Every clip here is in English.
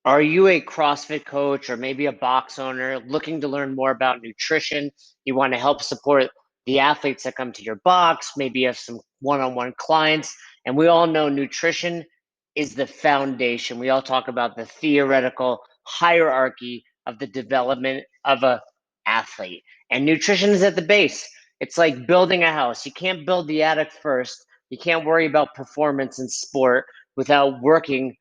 Are you a CrossFit coach or maybe a box owner looking to learn more about nutrition? You want to help support the athletes that come to your box. Maybe you have some one-on-one clients. And we all know nutrition is the foundation. We all talk about the theoretical hierarchy of the development of a athlete. And nutrition is at the base. It's like building a house. You can't build the attic first. You can't worry about performance in sport without working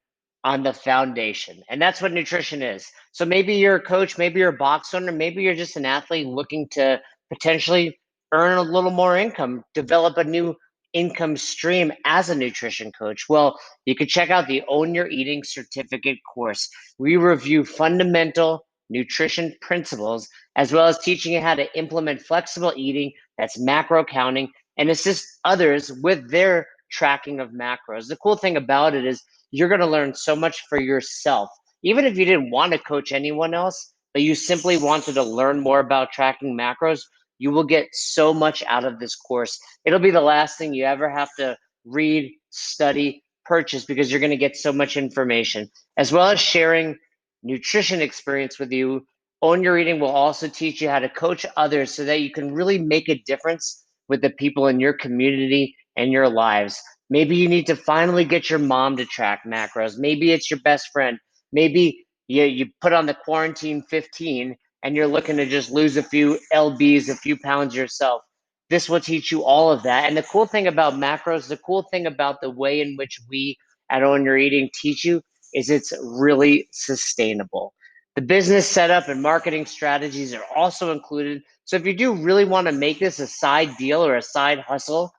on the foundation. And that's what nutrition is. So maybe you're a coach, maybe you're a box owner, maybe you're just an athlete looking to potentially earn a little more income, develop a new income stream as a nutrition coach. Well, you could check out the Own Your Eating certificate course. We review fundamental nutrition principles as well as teaching you how to implement flexible eating, that's macro counting, and assist others with their tracking of macros. The cool thing about it is you're going to learn so much for yourself. Even if you didn't want to coach anyone else, but you simply wanted to learn more about tracking macros, you will get so much out of this course. It'll be the last thing you ever have to read, study, purchase because you're going to get so much information, as well as sharing nutrition experience with you. Own Your Eating will also teach you how to coach others so that you can really make a difference with the people in your community and your lives. Maybe you need to finally get your mom to track macros. Maybe it's your best friend. Maybe you put on the quarantine 15 and you're looking to just lose a few lbs, a few pounds yourself. This will teach you all of that. And the cool thing about macros, the cool thing about the way in which we at Own Your Eating teach you is it's really sustainable. The business setup and marketing strategies are also included. So if you do really want to make this a side deal or a side hustle,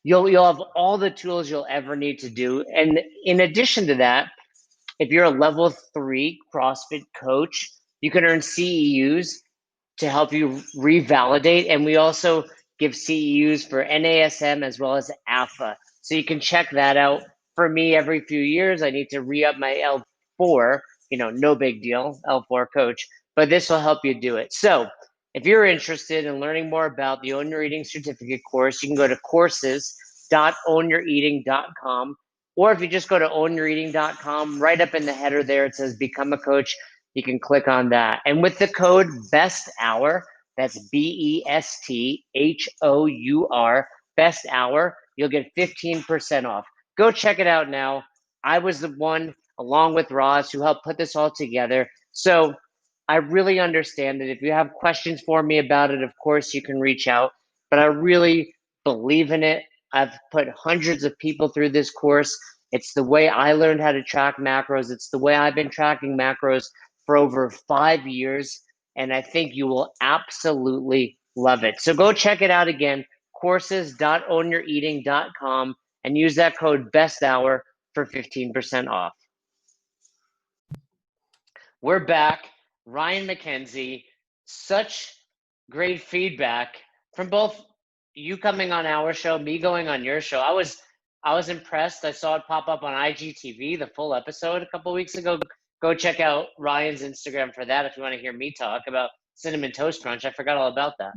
you'll have all the tools you'll ever need to do. And in addition to that, if you're a level 3 CrossFit coach, you can earn CEUs to help you revalidate. And we also give CEUs for NASM as well as AFA. So you can check that out. For me, every few years, I need to re-up my L4, no big deal, L4 coach, but this will help you do it. So if you're interested in learning more about the Own Your Eating certificate course, you can go to courses.ownyoureating.com. Or if you just go to ownyoureating.com, right up in the header there, it says Become a Coach. You can click on that. And with the code BEST HOUR, that's BESTHOUR, BEST HOUR, you'll get 15% off. Go check it out now. I was the one, along with Roz, who helped put this all together. So I really understand that if you have questions for me about it, of course you can reach out. But I really believe in it. I've put hundreds of people through this course. It's the way I learned how to track macros. It's the way I've been tracking macros for over 5 years. And I think you will absolutely love it. So go check it out again, courses.ownyoureating.com, and use that code BESTHOUR for 15% off. We're back. Ryan McKenzie, such great feedback from both you coming on our show, me going on your show. I was impressed. I saw it pop up on IGTV, the full episode a couple weeks ago. Go check out Ryan's Instagram for that if you want to hear me talk about Cinnamon Toast Crunch. I forgot all about that.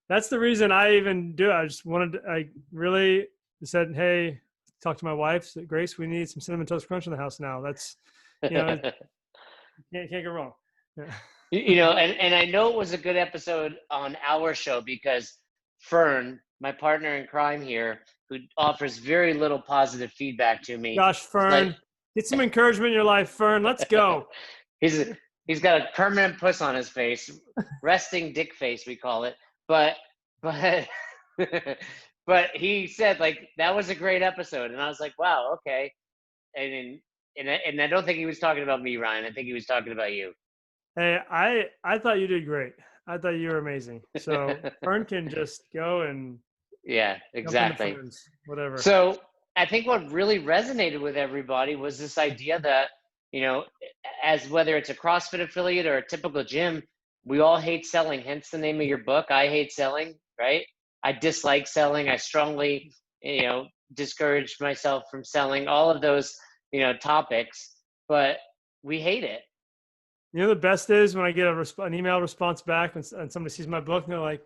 That's the reason I even do it. I really said, hey, talk to my wife, said, Grace, we need some Cinnamon Toast Crunch in the house now. That's, can't go wrong. Yeah. And I know it was a good episode on our show because Fern, my partner in crime here, who offers very little positive feedback to me. Gosh, Fern, get some encouragement in your life, Fern. Let's go. He's got a permanent puss on his face, resting dick face, we call it. But but he said that was a great episode, and I was like, wow, okay. And I don't think he was talking about me, Ryan. I think he was talking about you. Hey, I thought you did great. I thought you were amazing. So Fern can just go and yeah, exactly. Whatever. So I think what really resonated with everybody was this idea that, as whether it's a CrossFit affiliate or a typical gym, we all hate selling, hence the name of your book. I hate selling, right? I dislike selling. I strongly, discourage myself from selling, all of those, topics, but we hate it. The best is when I get an email response back and somebody sees my book and they're like,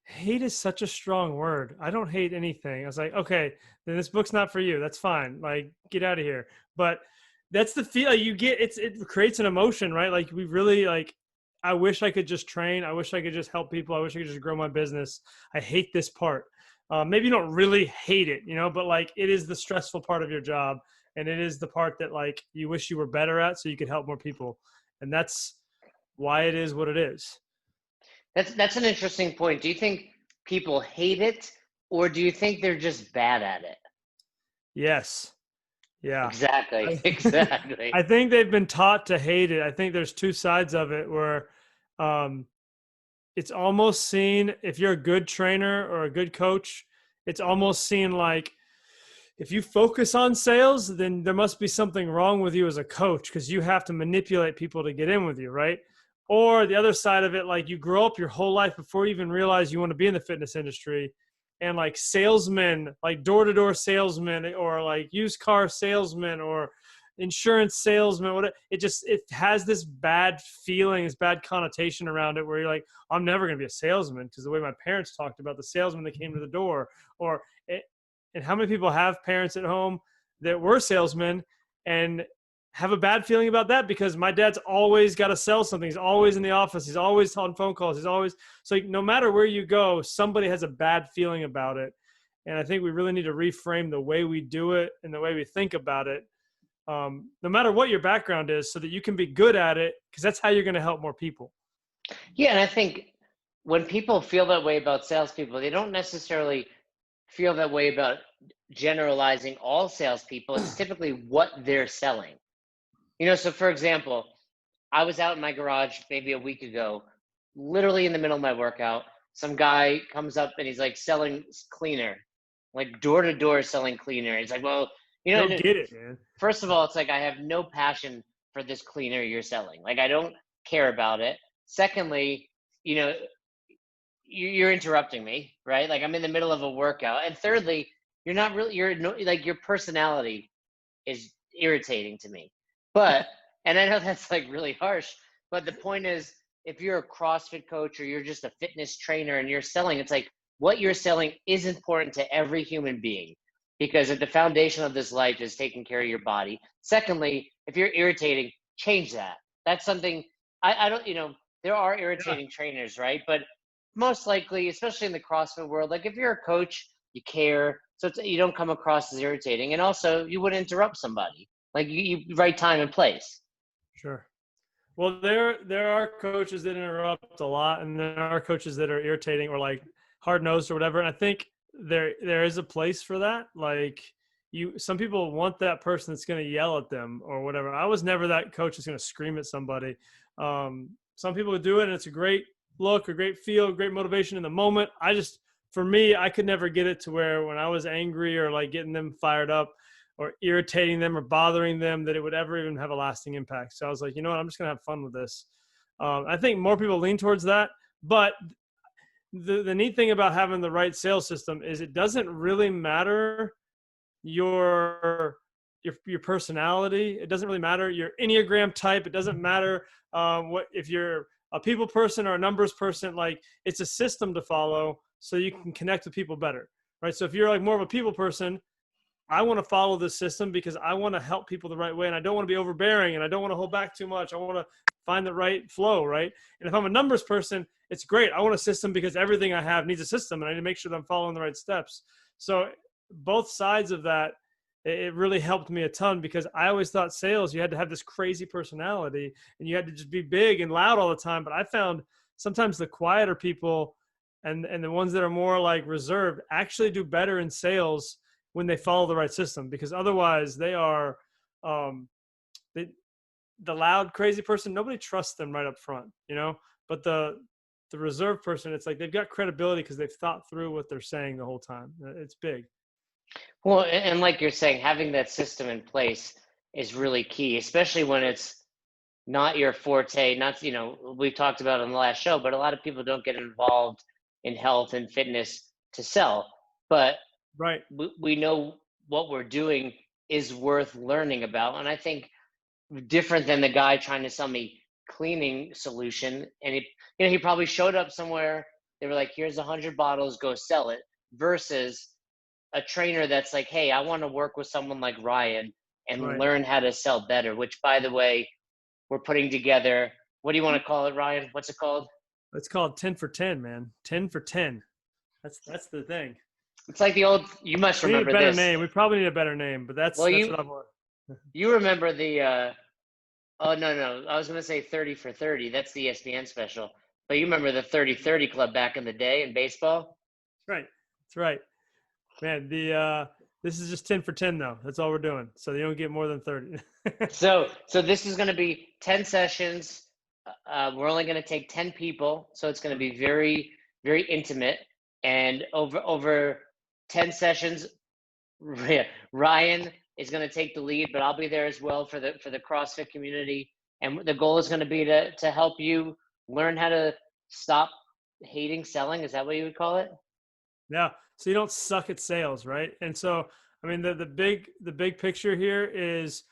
hate is such a strong word. I don't hate anything. I was like, okay, then this book's not for you. That's fine. Like, get out of here. But that's the feel you get. It creates an emotion, right? Like we really like, I wish I could just train. I wish I could just help people. I wish I could just grow my business. I hate this part. Maybe you don't really hate it, but like it is the stressful part of your job. And it is the part that like you wish you were better at so you could help more people. And that's why it is what it is. That's an interesting point. Do you think people hate it, or do you think they're just bad at it? Yes. Yeah. Exactly. I, Exactly. I think they've been taught to hate it. I think there's two sides of it where um, it's almost seen, if you're a good trainer or a good coach, it's almost seen like if you focus on sales, then there must be something wrong with you as a coach because you have to manipulate people to get in with you, right? Or the other side of it, like you grow up your whole life before you even realize you want to be in the fitness industry. And like salesmen, like door-to-door salesmen or like used car salesmen or insurance salesman, whatever, it has this bad feeling, this bad connotation around it where you're like, I'm never going to be a salesman because the way my parents talked about the salesman that came to the door. Or and how many people have parents at home that were salesmen and have a bad feeling about that because my dad's always got to sell something. He's always in the office. He's always on phone calls. He's always, so no matter where you go, somebody has a bad feeling about it. And I think we really need to reframe the way we do it and the way we think about it, no matter what your background is, so that you can be good at it, because that's how you're going to help more people. Yeah, and I think when people feel that way about salespeople, they don't necessarily feel that way about generalizing all salespeople. It's typically what they're selling. So for example, I was out in my garage maybe a week ago, literally in the middle of my workout. Some guy comes up and he's like selling cleaner, like door to door selling cleaner. He's like, well, Go get it, man. first of all, it's like I have no passion for this cleaner you're selling. Like I don't care about it. Secondly, you know, you're interrupting me, right? Like I'm in the middle of a workout. And thirdly, you're not really, like your personality is irritating to me. But, and I know that's like really harsh, but the point is, if you're a CrossFit coach or you're just a fitness trainer and you're selling, it's like what you're selling is important to every human being because at the foundation of this life is taking care of your body. Secondly, if you're irritating, change that. That's something I don't, there are Yeah. irritating trainers, right? But most likely, especially in the CrossFit world, like if you're a coach, you care, so you don't come across as irritating, and also you wouldn't interrupt somebody. Like you right time and place. Sure. Well, there are coaches that interrupt a lot, and there are coaches that are irritating or like hard nosed or whatever. And I think there is a place for that. Like some people want that person that's going to yell at them or whatever. I was never that coach that's going to scream at somebody. Some people would do it, and it's a great look, a great feel, great motivation in the moment. For me, I could never get it to where when I was angry or like getting them fired up or irritating them or bothering them, that it would ever even have a lasting impact. So I was like, you know what, I'm just going to have fun with this. I think more people lean towards that. But the neat thing about having the right sales system is it doesn't really matter your personality. It doesn't really matter your Enneagram type. It doesn't matter what if you're a people person or a numbers person. Like it's a system to follow so you can connect with people better, right? So if you're like more of a people person, I want to follow this system because I want to help people the right way, and I don't want to be overbearing, and I don't want to hold back too much. I want to find the right flow, right? And if I'm a numbers person, it's great. I want a system because everything I have needs a system, and I need to make sure that I'm following the right steps. So both sides of that, it really helped me a ton because I always thought sales, you had to have this crazy personality and you had to just be big and loud all the time. But I found sometimes the quieter people and the ones that are more like reserved actually do better in sales when they follow the right system, because otherwise they are the loud, crazy person. Nobody trusts them right up front, but the reserved person, it's like they've got credibility because they've thought through what they're saying the whole time. It's big. Well, and like you're saying, having that system in place is really key, especially when it's not your forte. Not, we talked about it on the last show, but a lot of people don't get involved in health and fitness to sell. But Right. we know what we're doing is worth learning about. And I think different than the guy trying to sell me cleaning solution. And he probably showed up somewhere. They were like, here's 100 bottles, go sell it, versus a trainer that's like, hey, I want to work with someone like Ryan, and Right. learn how to sell better, which, by the way, we're putting together. What do you want to call it, Ryan? What's it called? It's called 10 for 10, man. 10 for 10. That's the thing. It's like the old, you must We need a remember better this. name. We probably need a better name, but Well, that's what I want. you remember the, oh, no, I was going to say 30 for 30. That's the ESPN special. But you remember the 30-30 club back in the day in baseball? That's right. That's right. Man, this is just 10 for 10 though. That's all we're doing. So you don't get more than 30. So this is going to be 10 sessions. We're only going to take 10 people, so it's going to be very, very intimate. And over 10 sessions, Ryan is going to take the lead, but I'll be there as well for the CrossFit community. And the goal is going to be to help you learn how to stop hating selling. Is that what you would call it? Yeah. So you don't suck at sales, right? And so, I mean, the big picture here is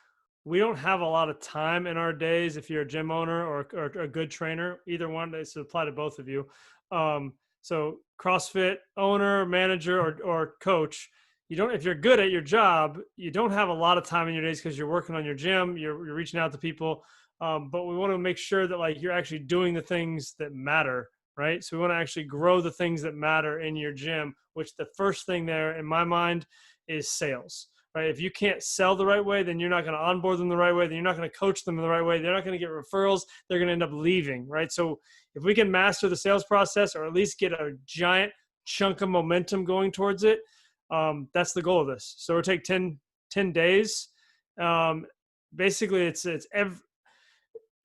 we don't have a lot of time in our days. If you're a gym owner or a good trainer, either one, this would apply to both of you. So CrossFit owner, manager, or coach, you don't, if you're good at your job, you don't have a lot of time in your days because you're working on your gym, you're reaching out to people. But we want to make sure that like you're actually doing the things that matter, right? So we want to actually grow the things that matter in your gym, which the first thing there in my mind is sales, right? If you can't sell the right way, then you're not going to onboard them the right way. Then you're not going to coach them the right way. They're not going to get referrals. They're going to end up leaving, right? So if we can master the sales process or at least get a giant chunk of momentum going towards it, that's the goal of this. So we'll take 10 days. Basically it's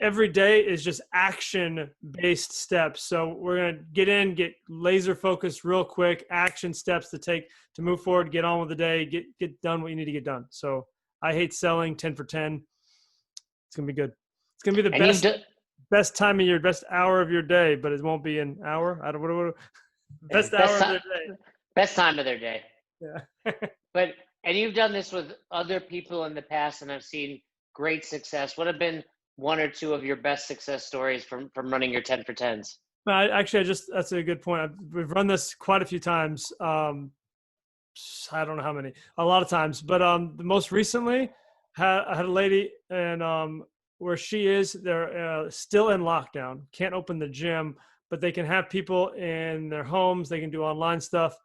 every day is just action based steps. So we're going to get laser focused real quick, action steps to take to move forward, get on with the day, get done what you need to get done. So I hate selling. 10 for 10. It's going to be good. It's going to be the And best time of your best hour of your day, but it won't be an hour. I don't what best hour of their day. Best time of their day. Yeah. But and you've done this with other people in the past, and I've seen great success. What have been one or two of your best success stories from running your 10 for 10s? That's a good point. We've run this quite a few times. I don't know how many, a lot of times, but the most recently I had a lady and where she is, they're still in lockdown, can't open the gym, but they can have people in their homes. They can do online stuff.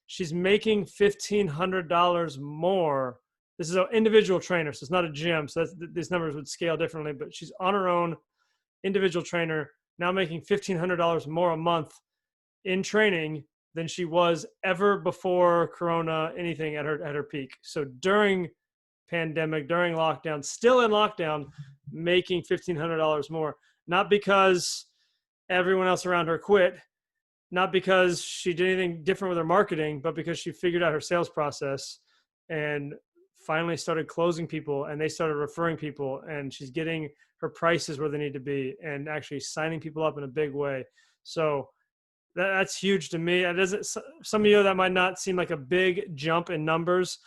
She's making $1,500 more. This is an individual trainer, so it's not a gym. So these numbers would scale differently, but she's on her own, individual trainer, now making $1,500 more a month in training than she was ever before Corona, anything at her peak. So during pandemic, during lockdown, still in lockdown, making $1,500 more, not because everyone else around her quit, not because she did anything different with her marketing, but because she figured out her sales process and finally started closing people and they started referring people, and she's getting her prices where they need to be and actually signing people up in a big way. So that's huge to me. It doesn't, some of you, that might not seem like a big jump in numbers,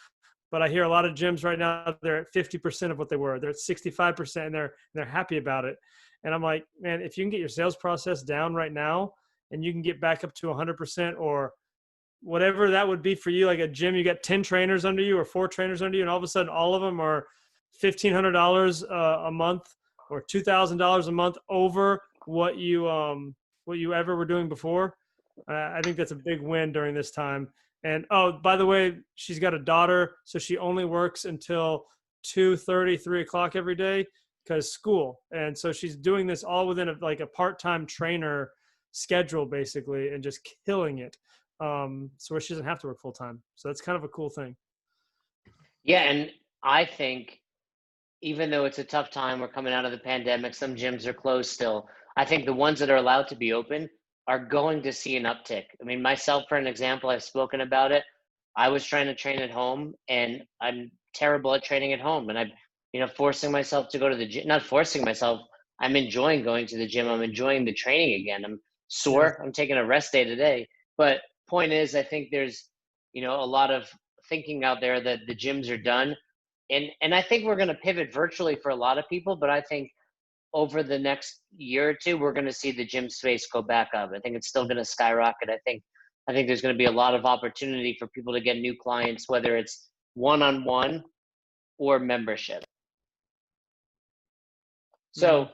but I hear a lot of gyms right now, they're at 50% of what they were. They're at 65% and they're happy about it. And I'm like, man, if you can get your sales process down right now and you can get back up to 100% or whatever that would be for you, like a gym, you got 10 trainers under you or 4 trainers under you, and all of a sudden all of them are $1,500 a month or $2,000 a month over what you ever were doing before. I think that's a big win during this time. And oh, by the way, she's got a daughter, so she only works until 2:30, 3 o'clock every day because school. And so she's doing this all within a part-time trainer schedule basically, and just killing it. So where she doesn't have to work full time. So that's kind of a cool thing. Yeah, and I think even though it's a tough time, we're coming out of the pandemic, some gyms are closed still. I think the ones that are allowed to be open are going to see an uptick. I mean, myself, for an example, I've spoken about it. I was trying to train at home, and I'm terrible at training at home. And I'm, forcing myself to go to the gym, not forcing myself. I'm enjoying going to the gym. I'm enjoying the training again. I'm Yeah. sore. I'm taking a rest day today. But point is, I think there's, a lot of thinking out there that the gyms are done. And I think we're going to pivot virtually for a lot of people, but I think over the next year or two, we're going to see the gym space go back up. I think it's still going to skyrocket. I think there's going to be a lot of opportunity for people to get new clients, whether it's one-on-one or membership. Mm-hmm. So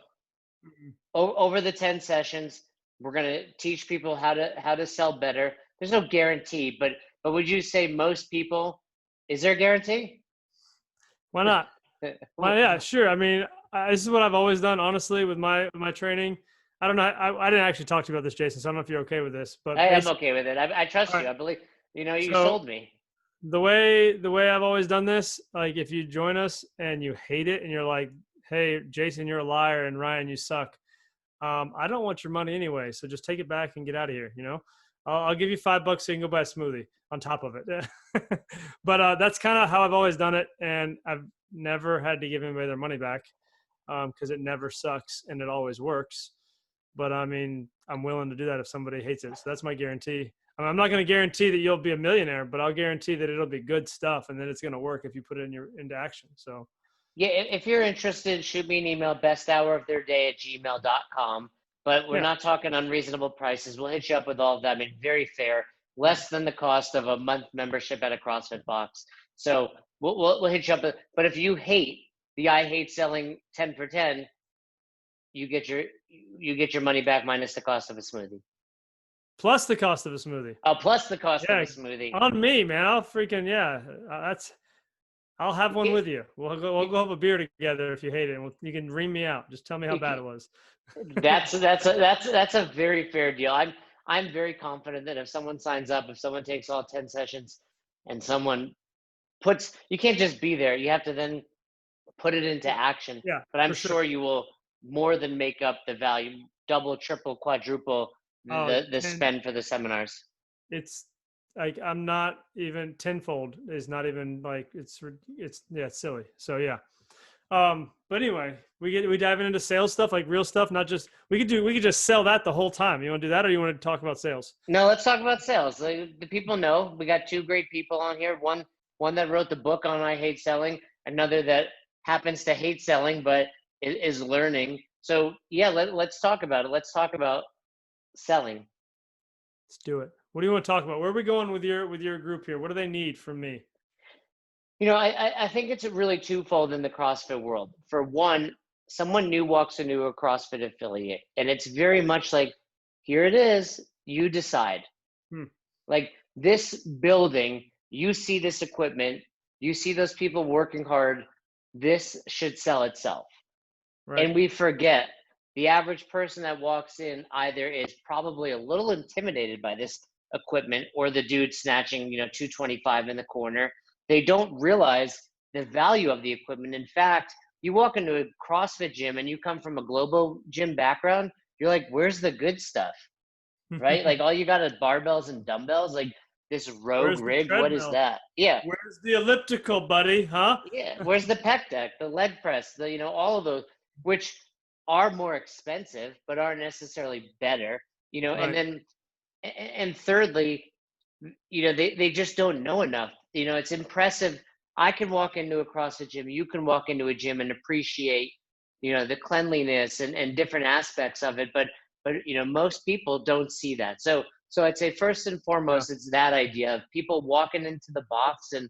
over the 10 sessions, we're going to teach people how to sell better. There's no guarantee, but would you say most people, is there a guarantee? Why not? Well, yeah, sure. I mean, this is what I've always done, honestly, with my training. I don't know. I didn't actually talk to you about this, Jason. So I don't know if you're okay with this, but I am basically, okay with it. I all trust you. right. I believe, you So sold me. the way I've always done this, like if you join us and you hate it and you're like, hey, Jason, you're a liar, and Ryan, you suck. I don't want your money anyway, so just take it back and get out of here. I'll give you $5 so you can go buy a smoothie on top of it. But that's kind of how I've always done it, and I've never had to give anybody their money back because it never sucks and it always works. But I mean, I'm willing to do that if somebody hates it. So that's my guarantee. I mean, I'm not going to guarantee that you'll be a millionaire, but I'll guarantee that it'll be good stuff and that it's going to work if you put it into action. So Yeah, if you're interested, shoot me an email, besthouroftheirday@gmail.com. But we're yeah, not talking unreasonable prices. We'll hit you up with all of that. I mean, very fair, less than the cost of a month membership at a CrossFit box. So we'll hit you up. But if you hate the I hate selling 10 for 10, you get your money back minus the cost of a smoothie. plus the cost of a smoothie. Oh, plus the cost of Yeah, a smoothie. on me, man. I'll freaking yeah. That's I'll have one Yeah, with you. We'll go have a beer together if you hate it. And you can ream me out. Just tell me how bad it was. that's a very fair deal. I'm very confident that if someone signs up, if someone takes all 10 sessions, and someone you can't just be there. You have to then put it into action. Yeah, But I'm for sure. sure you will more than make up the value, double, triple, quadruple Oh, the spend for the seminars. it's like I'm not even tenfold is not even like it's yeah, it's silly. So yeah. But anyway, we diving into sales stuff, like real stuff, not just we could just sell that the whole time. You want to do that, or you want to talk about sales? No, let's talk about sales. The people know we got two great people on here. One that wrote the book on I hate selling, another that happens to hate selling but is learning. So yeah, let's talk about it. Let's talk about selling. Let's do it. What do you want to talk about? Where are we going with your group here? What do they need from me? I think it's really twofold in the CrossFit world. For one, someone new walks into a CrossFit affiliate, and it's very much like, here it is, you decide. Hmm. Like this building, you see this equipment, you see those people working hard, this should sell itself. Right. And we forget the average person that walks in either is probably a little intimidated by this equipment or the dude snatching, 225 in the corner. They don't realize the value of the equipment. In fact, you walk into a CrossFit gym and you come from a global gym background, you're like, where's the good stuff? Right? Like all you got is barbells and dumbbells, like this rogue Where's the rig. What is treadmill? that? Yeah. Where's the elliptical, buddy? Huh? Yeah. Where's the pec deck, the leg press, all of those, which are more expensive, but aren't necessarily better, and Right. then, and thirdly, they just don't know enough. It's impressive. I can walk into a CrossFit gym. You can walk into a gym and appreciate, the cleanliness and different aspects of it. But most people don't see that. So I'd say first and Yeah. foremost, it's that idea of people walking into the box and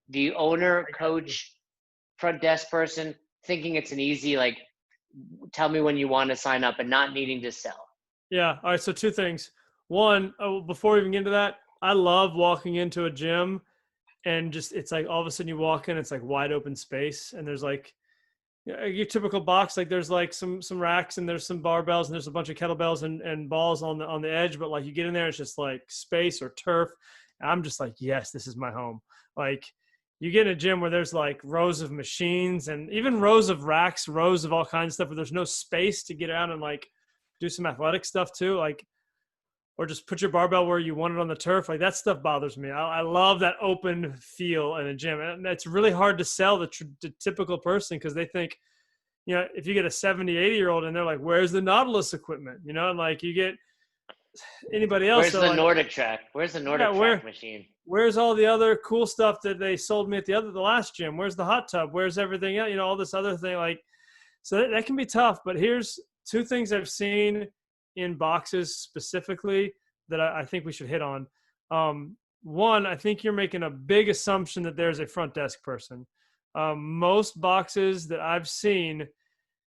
the owner, I got you. coach, front desk person thinking it's an easy, like, tell me when you want to sign up and not needing to sell. Yeah. All right. So two things. One, before we even get into that, I love walking into a gym and just it's like all of a sudden you walk in, it's like wide open space, and there's like your typical box, like there's like some racks and there's some barbells and there's a bunch of kettlebells and balls on the edge, but like you get in there, it's just like space or turf. And I'm just like, yes, this is my home. Like you get in a gym where there's like rows of machines and even rows of racks, rows of all kinds of stuff where there's no space to get out and like do some athletic stuff too. Like, or just put your barbell where you want it on the turf. Like that stuff bothers me. I love that open feel in a gym. And it's really hard to sell the typical person because they think, if you get a 70, 80-year-old and they're like, where's the Nautilus equipment? And like you get anybody else. Where's the like, Nordic track? Where's the yeah, Nordic track machine? where's all the other cool stuff that they sold me at the last gym? Where's the hot tub? Where's everything else? All this other thing. Like, so that can be tough, but here's two things I've seen in boxes specifically that I think we should hit on. One, I think you're making a big assumption that there's a front desk person. Most boxes that I've seen,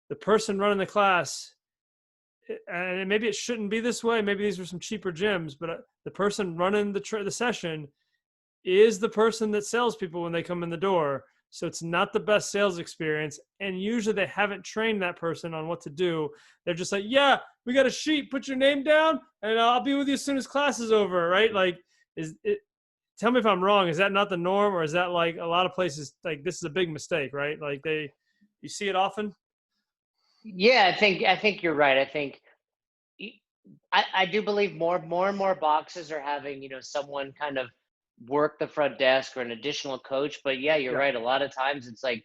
the person running the class, and maybe it shouldn't be this way. Maybe these are some cheaper gyms, but the person running the session is the person that sells people when they come in the door. So it's not the best sales experience. And usually they haven't trained that person on what to do. They're just like, yeah, we got a sheet, put your name down and I'll be with you as soon as class is over. Right. Like, tell me if I'm wrong. Is that not the norm, or is that like a lot of places, like this is a big mistake, right? Like you see it often? Yeah, I think you're right. I do believe more and more boxes are having, someone kind of work the front desk or an additional coach. But yeah, you're Yeah. right. A lot of times it's like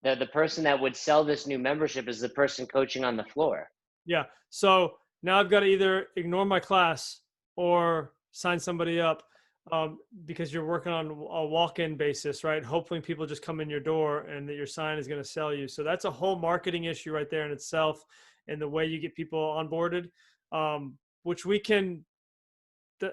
the person that would sell this new membership is the person coaching on the floor. Yeah. So now I've got to either ignore my class or sign somebody up, because you're working on a walk-in basis, right? Hopefully people just come in your door and that your sign is going to sell you. So that's a whole marketing issue right there in itself, and the way you get people onboarded, which we can.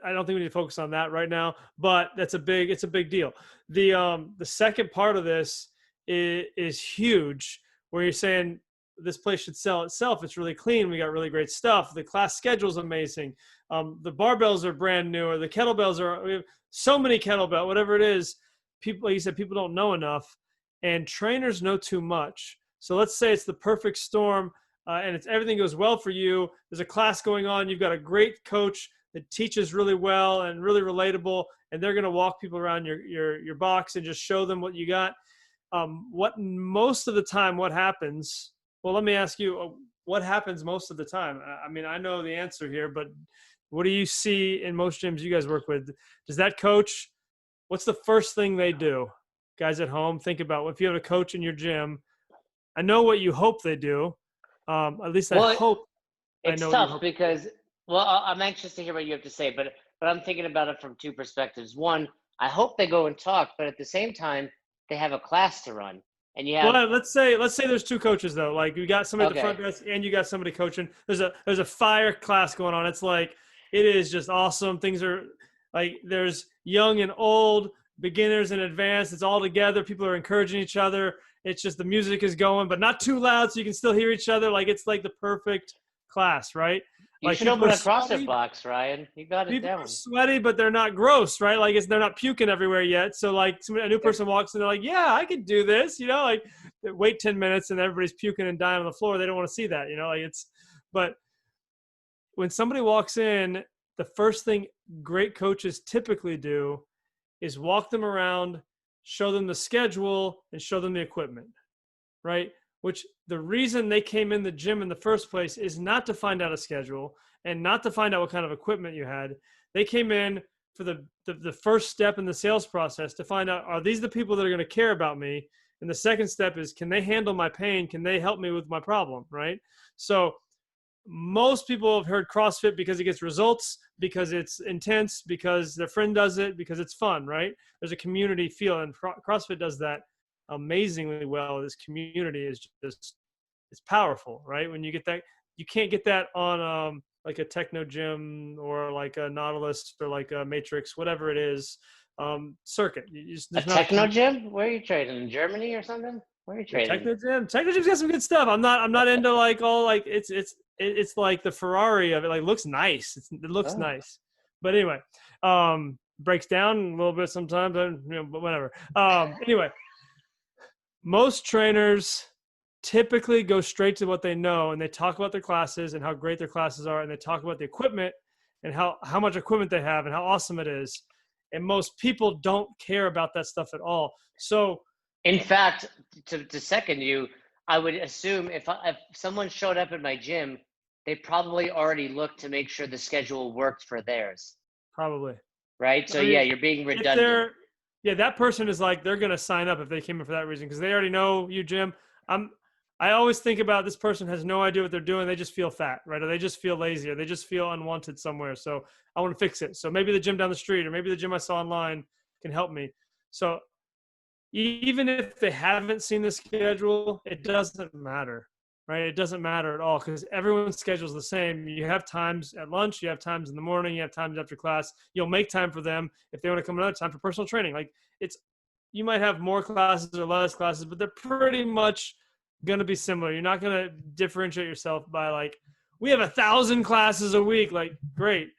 I don't think we need to focus on that right now, but it's a big deal. The second part of this is huge, where you're saying this place should sell itself. It's really clean. We got really great stuff. The class schedule is amazing. The barbells are brand new, or the kettlebells we have so many kettlebell, whatever it is. People, like you said, people don't know enough, and trainers know too much. So let's say it's the perfect storm, and everything goes well for you. There's a class going on. You've got a great coach that teaches really well and really relatable, and they're going to walk people around your box and just show them what you got. What most of the time, what happens? Well, let me ask you, what happens most of the time? I mean, I know the answer here, but what do you see in most gyms you guys work with? Does that coach, what's the first thing they do? Guys at home, think about if you have a coach in your gym. I know what you hope they do. At least I Well, hope I it's know what you tough hope. because, well, I'm anxious to hear what you have to say, but I'm thinking about it from two perspectives. One, I hope they go and talk, but at the same time, they have a class to run, and you have Well, let's say there's two coaches though. Like you got somebody at the front okay. desk and you got somebody coaching. There's a fire class going on. It's like it is just awesome. Things are like there's young and old, beginners and advanced. It's all together. People are encouraging each other. It's just the music is going, but not too loud so you can still hear each other. Like it's like the perfect class, right? You Like should people open are a CrossFit sweaty, box, Ryan. You got it people are down. sweaty, but they're not gross, right? Like they're not puking everywhere yet. So like a new They're person walks in, they're like, yeah, I could do this, like wait 10 minutes and everybody's puking and dying on the floor. They don't want to see that, like but when somebody walks in, the first thing great coaches typically do is walk them around, show them the schedule and show them the equipment, right? Which the reason they came in the gym in the first place is not to find out a schedule and not to find out what kind of equipment you had. They came in for the first step in the sales process to find out, are these the people that are going to care about me? And the second step is, can they handle my pain? Can they help me with my problem, right? So most people have heard CrossFit because it gets results, because it's intense, because their friend does it, because it's fun, right? There's a community feel, and CrossFit does that amazingly well. This community is just, it's powerful, right? When you get that, you can't get that on like a techno gym or like a Nautilus or like a Matrix, whatever it is, circuit. a There's not a techno community. gym? Where are you trading? In Germany or something? Where are you trading? Techno gym's got some good stuff. I'm not into like all like it's like the Ferrari of it. Like looks nice. It looks Oh. nice. But anyway, breaks down a little bit sometimes, but whatever. Anyway, most trainers typically go straight to what they know, and they talk about their classes and how great their classes are, and they talk about the equipment and how much equipment they have and how awesome it is. And most people don't care about that stuff at all. So In fact, to second you, I would assume if someone showed up at my gym, they probably already looked to make sure the schedule worked for theirs, probably. right? So I yeah, mean, you're being if redundant. yeah, that person is like, they're going to sign up if they came in for that reason, because they already know you, Jim. I always think about this person has no idea what they're doing. They just feel fat, right? Or they just feel lazy, or they just feel unwanted somewhere. So I want to fix it. So maybe the gym down the street, or maybe the gym I saw online can help me. So even if they haven't seen the schedule, it doesn't matter, right? It doesn't matter at all, because everyone's schedule is the same. You have times at lunch, you have times in the morning, you have times after class. You'll make time for them if they want to come another time for personal training. Like it's you might have more classes or less classes, but they're pretty much going to be similar. You're not going to differentiate yourself by like, we have 1,000 classes a week. Like, great.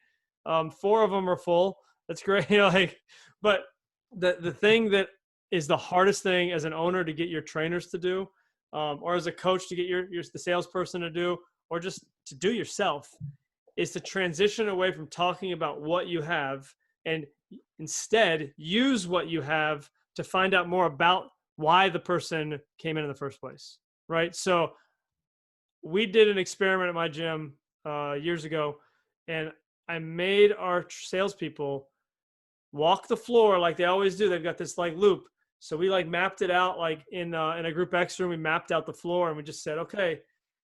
4 of them are full. That's great. Like, but the thing that is the hardest thing as an owner to get your trainers to do, or as a coach to get the salesperson to do, or just to do yourself, is to transition away from talking about what you have and instead use what you have to find out more about why the person came in the first place. Right. So we did an experiment at my gym years ago, and I made our salespeople walk the floor like they always do. They've got this like loop. So we like mapped it out like in a group X room. We mapped out the floor and we just said, okay,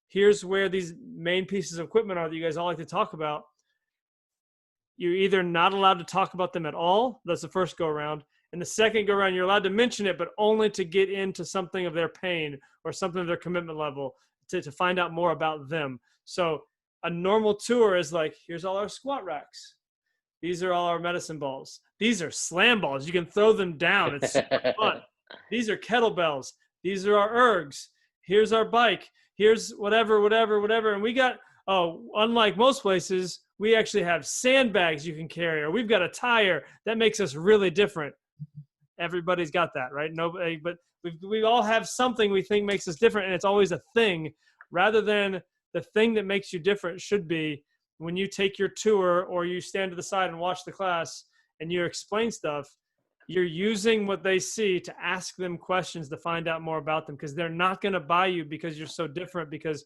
here's where these main pieces of equipment are that you guys all like to talk about. You're either not allowed to talk about them at all. That's the first go around. And the second go around, you're allowed to mention it, but only to get into something of their pain or something of their commitment level to find out more about them. So a normal tour is like, here's all our squat racks. These are all our medicine balls. These are slam balls. You can throw them down. It's super fun. These are kettlebells. These are our ergs. Here's our bike. Here's whatever. And we got, unlike most places, we actually have sandbags you can carry, or we've got a tire. That makes us really different. Everybody's got that, right? Nobody, but we all have something we think makes us different, and it's always a thing rather than the thing that makes you different should be when you take your tour or you stand to the side and watch the class and you explain stuff, you're using what they see to ask them questions to find out more about them, because they're not going to buy you because you're so different, because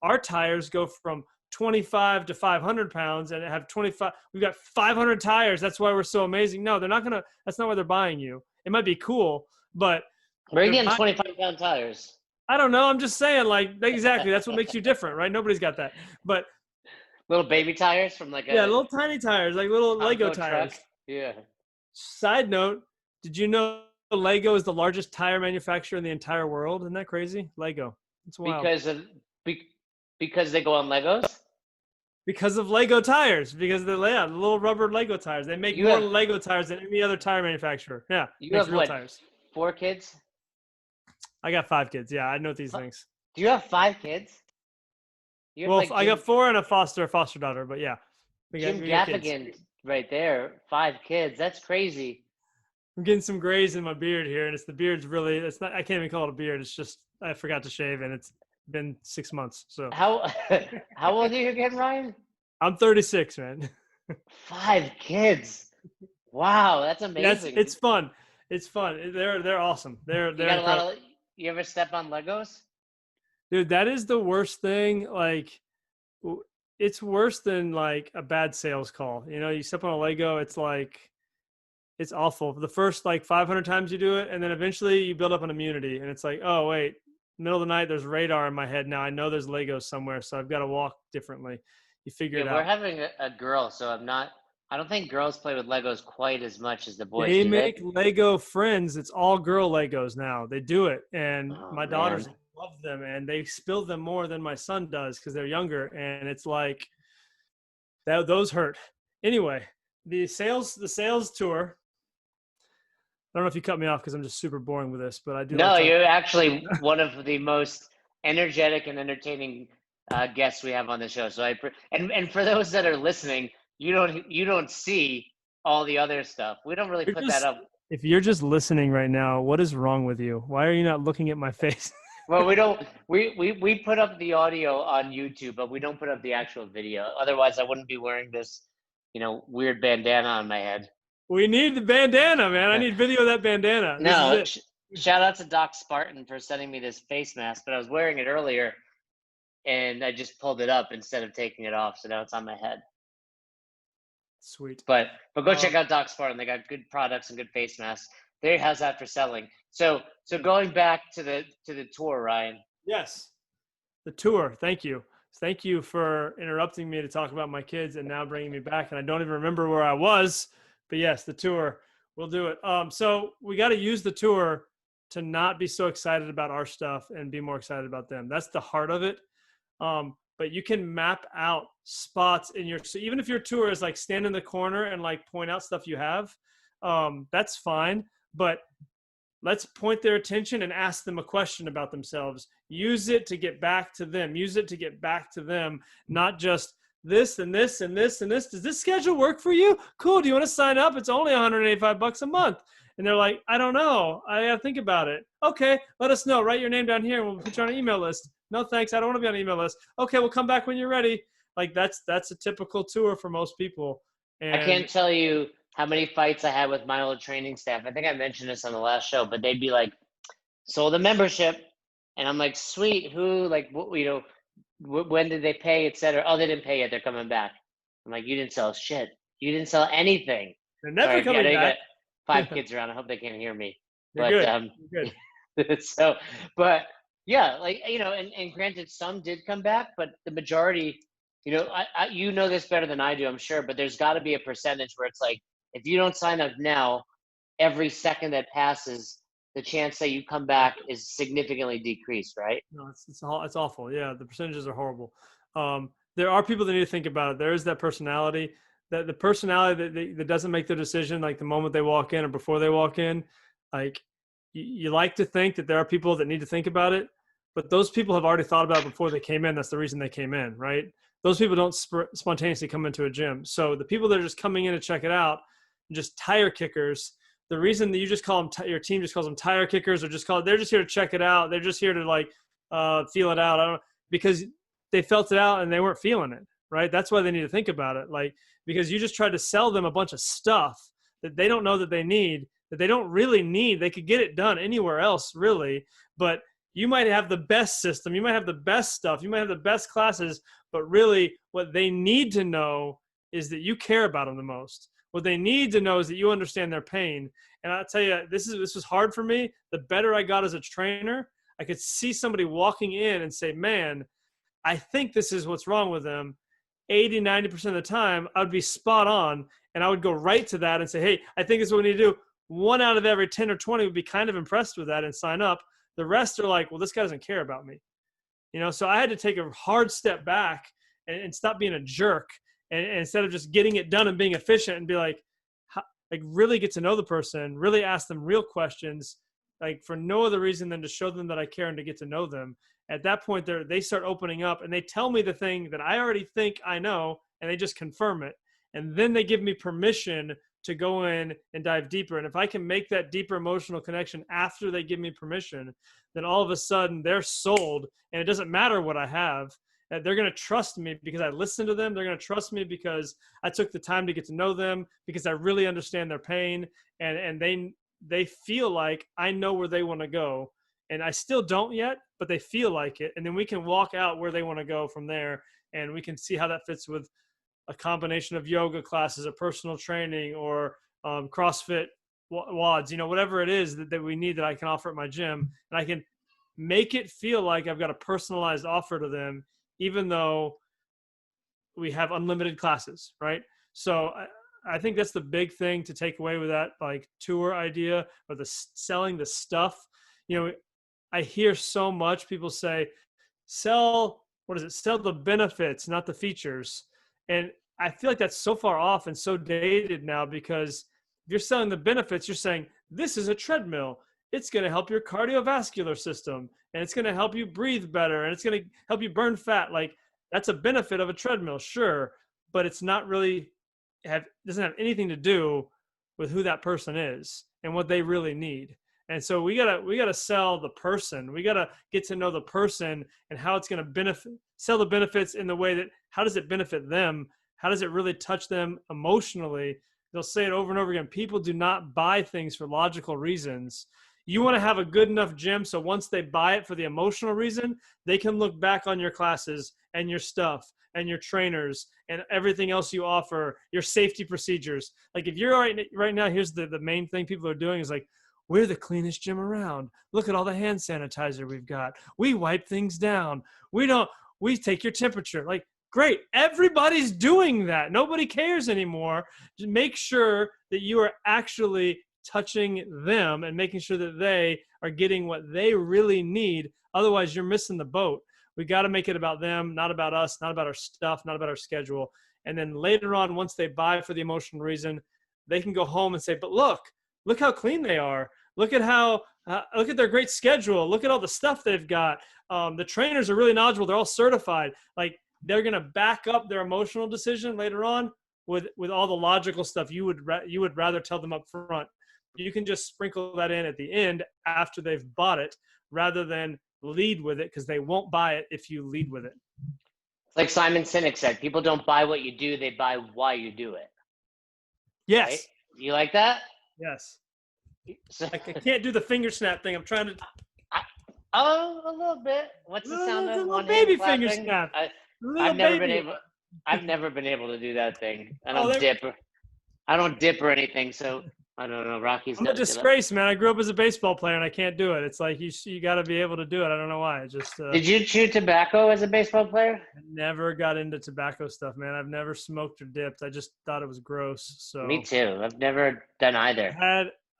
our tires go from 25 to 500 pounds and have 25. We've got 500 tires. That's why we're so amazing. No, they're not going to, that's not why they're buying you. It might be cool, but Where are you getting 25-pound tires? I don't know. I'm just saying, like, exactly. That's what makes you different, right? Nobody's got that. But little baby tires from like little tiny tires, like little Lego tires. Truck. Yeah. Side note, did you know Lego is the largest tire manufacturer in the entire world? Isn't that crazy? Lego. It's wild. Because they go on Legos? Because of Lego tires. Because the little rubber Lego tires. They make more Lego tires than any other tire manufacturer. Yeah. You have what? Tires. 4 kids? I got 5 kids. Yeah, I know these things. Do you have 5 kids? Well, I got 4 and a foster daughter, but yeah. Jim Gaffigan right there, 5 kids. That's crazy. I'm getting some grays in my beard here, and the beard's really, it's not, I can't even call it a beard. It's just, I forgot to shave, and it's been 6 months. So how old are you again, Ryan? I'm 36, man. 5 kids. Wow, that's amazing. It's fun. It's fun. They're awesome. They're got a lot of, you ever step on Legos? Dude, that is the worst thing. Like, it's worse than like a bad sales call. You know, you step on a Lego, it's like, it's awful. The first like 500 times you do it, and then eventually you build up an immunity, and it's like, oh wait, middle of the night, there's radar in my head now. I know there's Legos somewhere, so I've got to walk differently. You figure it out. We're having a girl, so I don't think girls play with Legos quite as much as the boys. They make Lego friends. It's all girl Legos now. They do it, and my daughters love them, and they spill them more than my son does because they're younger, and it's like those hurt. Anyway, the sales tour. I don't know if you cut me off because I'm just super boring with this, but I do. No, you're actually one of the most energetic and entertaining guests we have on the show. So and for those that are listening, you don't see all the other stuff. We don't really put that up. If you're just listening right now, what is wrong with you? Why are you not looking at my face? Well, we don't. We put up the audio on YouTube, but we don't put up the actual video. Otherwise, I wouldn't be wearing this, weird bandana on my head. We need the bandana, man. I need video of that bandana. No, shout out to Doc Spartan for sending me this face mask, but I was wearing it earlier, and I just pulled it up instead of taking it off, so now it's on my head. Sweet. But go check out Doc Spartan. They got good products and good face masks. There, how's that for selling? So going back to the tour, Ryan. Yes, the tour. Thank you. Thank you for interrupting me to talk about my kids and now bringing me back. And I don't even remember where I was. But yes, the tour, we'll do it. So we got to use the tour to not be so excited about our stuff and be more excited about them. That's the heart of it. But you can map out spots so even if your tour is like stand in the corner and like point out stuff you have, that's fine. But let's point their attention and ask them a question about themselves. Use it to get back to them. Use it to get back to them, not just this and this and this and this. Does this schedule work for you? Cool. Do you want to sign up? It's only $185 a month. And they're like, I don't know. I got to think about it. Okay, let us know. Write your name down here and we'll put you on an email list. No, thanks. I don't want to be on an email list. Okay, we'll come back when you're ready. Like that's a typical tour for most people. I And can't tell you how many fights I had with my old training staff. I think I mentioned this on the last show, but they'd be like, sold a membership. And I'm like, sweet, who, like, when did they pay, et cetera? Oh, they didn't pay yet. They're coming back. I'm like, you didn't sell shit. You didn't sell anything. they're Sorry, never I coming know you got back. 5 kids around. I hope they can't hear me. You're But good. You're good. so, but yeah, like, and granted, some did come back, but the majority, you know this better than I do, I'm sure, but there's got to be a percentage where it's like, if you don't sign up now, every second that passes, the chance that you come back is significantly decreased, right? No, it's awful. Yeah, the percentages are horrible. There are people that need to think about it. There is that personality, that the personality that doesn't make the decision like the moment they walk in or before they walk in. Like you like to think that there are people that need to think about it, but those people have already thought about it before they came in. That's the reason they came in, right? Those people don't spontaneously come into a gym. So the people that are just coming in to check it out, just tire kickers. The reason that you just call them, your team just calls them tire kickers, or they're just here to check it out. They're just here to like feel it out. I don't because they felt it out and they weren't feeling it, right? That's why they need to think about it. Like, because you just tried to sell them a bunch of stuff that they don't know that they need, that they don't really need. They could get it done anywhere else, really. But you might have the best system. You might have the best stuff. You might have the best classes. But really, what they need to know is that you care about them the most. What they need to know is that you understand their pain. And I'll tell you, this was hard for me. The better I got as a trainer, I could see somebody walking in and say, man, I think this is what's wrong with them. 80, 90% of the time, I would be spot on. And I would go right to that and say, hey, I think this is what we need to do. 1 out of every 10 or 20 would be kind of impressed with that and sign up. The rest are like, well, this guy doesn't care about me. So I had to take a hard step back and stop being a jerk. And instead of just getting it done and being efficient and be like really get to know the person, really ask them real questions, like for no other reason than to show them that I care and to get to know them. At that point, they start opening up and they tell me the thing that I already think I know, and they just confirm it. And then they give me permission to go in and dive deeper. And if I can make that deeper emotional connection after they give me permission, then all of a sudden they're sold, and it doesn't matter what I have. They're going to trust me because I listened to them. They're going to trust me because I took the time to get to know them, because I really understand their pain, and they feel like I know where they want to go. And I still don't yet, but they feel like it. And then we can walk out where they want to go from there, and we can see how that fits with a combination of yoga classes, or personal training, or CrossFit WODs, whatever it is that we need that I can offer at my gym. And I can make it feel like I've got a personalized offer to them, even though we have unlimited classes, right? So I think that's the big thing to take away with that like tour idea, or the selling the stuff. I hear so much people say, sell the benefits, not the features. And I feel like that's so far off and so dated now, because if you're selling the benefits, you're saying, this is a treadmill. It's going to help your cardiovascular system, and it's going to help you breathe better, and it's going to help you burn fat. Like, that's a benefit of a treadmill, sure, but it's not really doesn't have anything to do with who that person is and what they really need. And so we gotta sell the person. We gotta get to know the person and how it's going to sell the benefits in the way that, how does it benefit them? How does it really touch them emotionally? They'll say it over and over again. People do not buy things for logical reasons. You want to have a good enough gym so once they buy it for the emotional reason, they can look back on your classes and your stuff and your trainers and everything else you offer, your safety procedures. Like, if you're right now, here's the main thing people are doing is like, we're the cleanest gym around. Look at all the hand sanitizer we've got. We wipe things down. We take your temperature. Like, great. Everybody's doing that. Nobody cares anymore. Just make sure that you are actually touching them and making sure that they are getting what they really need. Otherwise, you're missing the boat. We got to make it about them, not about us, not about our stuff, not about our schedule. And then later on, once they buy for the emotional reason, they can go home and say, but look how clean they are. Look at look at their great schedule. Look at all the stuff they've got. The trainers are really knowledgeable. They're all certified. Like, they're going to back up their emotional decision later on with all the logical stuff you would rather tell them up front. You can just sprinkle that in at the end after they've bought it, rather than lead with it, because they won't buy it if you lead with it. Like Simon Sinek said, people don't buy what you do, they buy why you do it. Yes. Right? You like that? Yes. So, I can't do the finger snap thing. I'm trying to. a little bit. What's the sound of one baby hand finger clapping? snap. I've never been able. I've never been able to do that thing. I don't dip. I don't dip or anything. So I don't know. Rocky's I'm got a to do disgrace, man. I grew up as a baseball player and I can't do it. It's like you got to be able to do it. I don't know why. It just. Did you chew tobacco as a baseball player? I never got into tobacco stuff, man. I've never smoked or dipped. I just thought it was gross. So. Me too. I've never done either.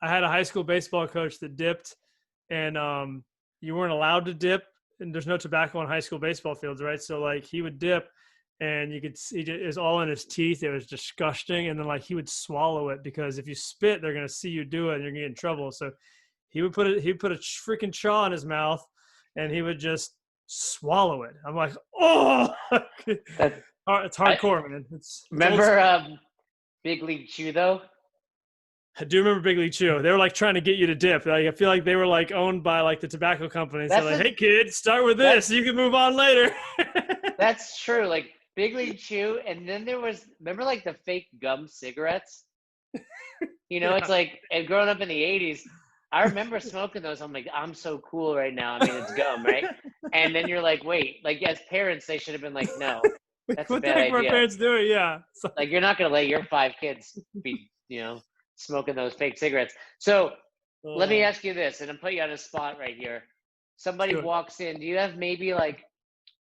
I had a high school baseball coach that dipped, and you weren't allowed to dip, and there's no tobacco on high school baseball fields, right? So like he would dip, and you could see it was all in his teeth. It was disgusting, and then like he would swallow it, because if you spit, they're gonna see you do it, and you're gonna get in trouble. So he would put a freaking chaw in his mouth, and he would just swallow it. I'm like, oh, it's hardcore, man. Remember Big League Chew though? I do remember Big League Chew. They were like trying to get you to dip. Like, I feel like they were like owned by like the tobacco companies. They're like, hey kid, start with this. You can move on later. That's true. Like Big League Chew, and then there was, remember like the fake gum cigarettes? Yeah. It's like, and growing up in the 80s, I remember smoking those. I'm like, I'm so cool right now. I mean, it's gum, right? And then you're like, wait, like as parents, they should have been like, no, that's a bad idea. What parents do it, yeah. Like you're not gonna let your 5 kids be, smoking those fake cigarettes. So let me ask you this, and I'm putting you on a spot right here. Somebody walks in. Do you have maybe like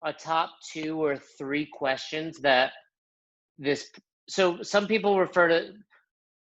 a top 2 or 3 questions that so some people refer to,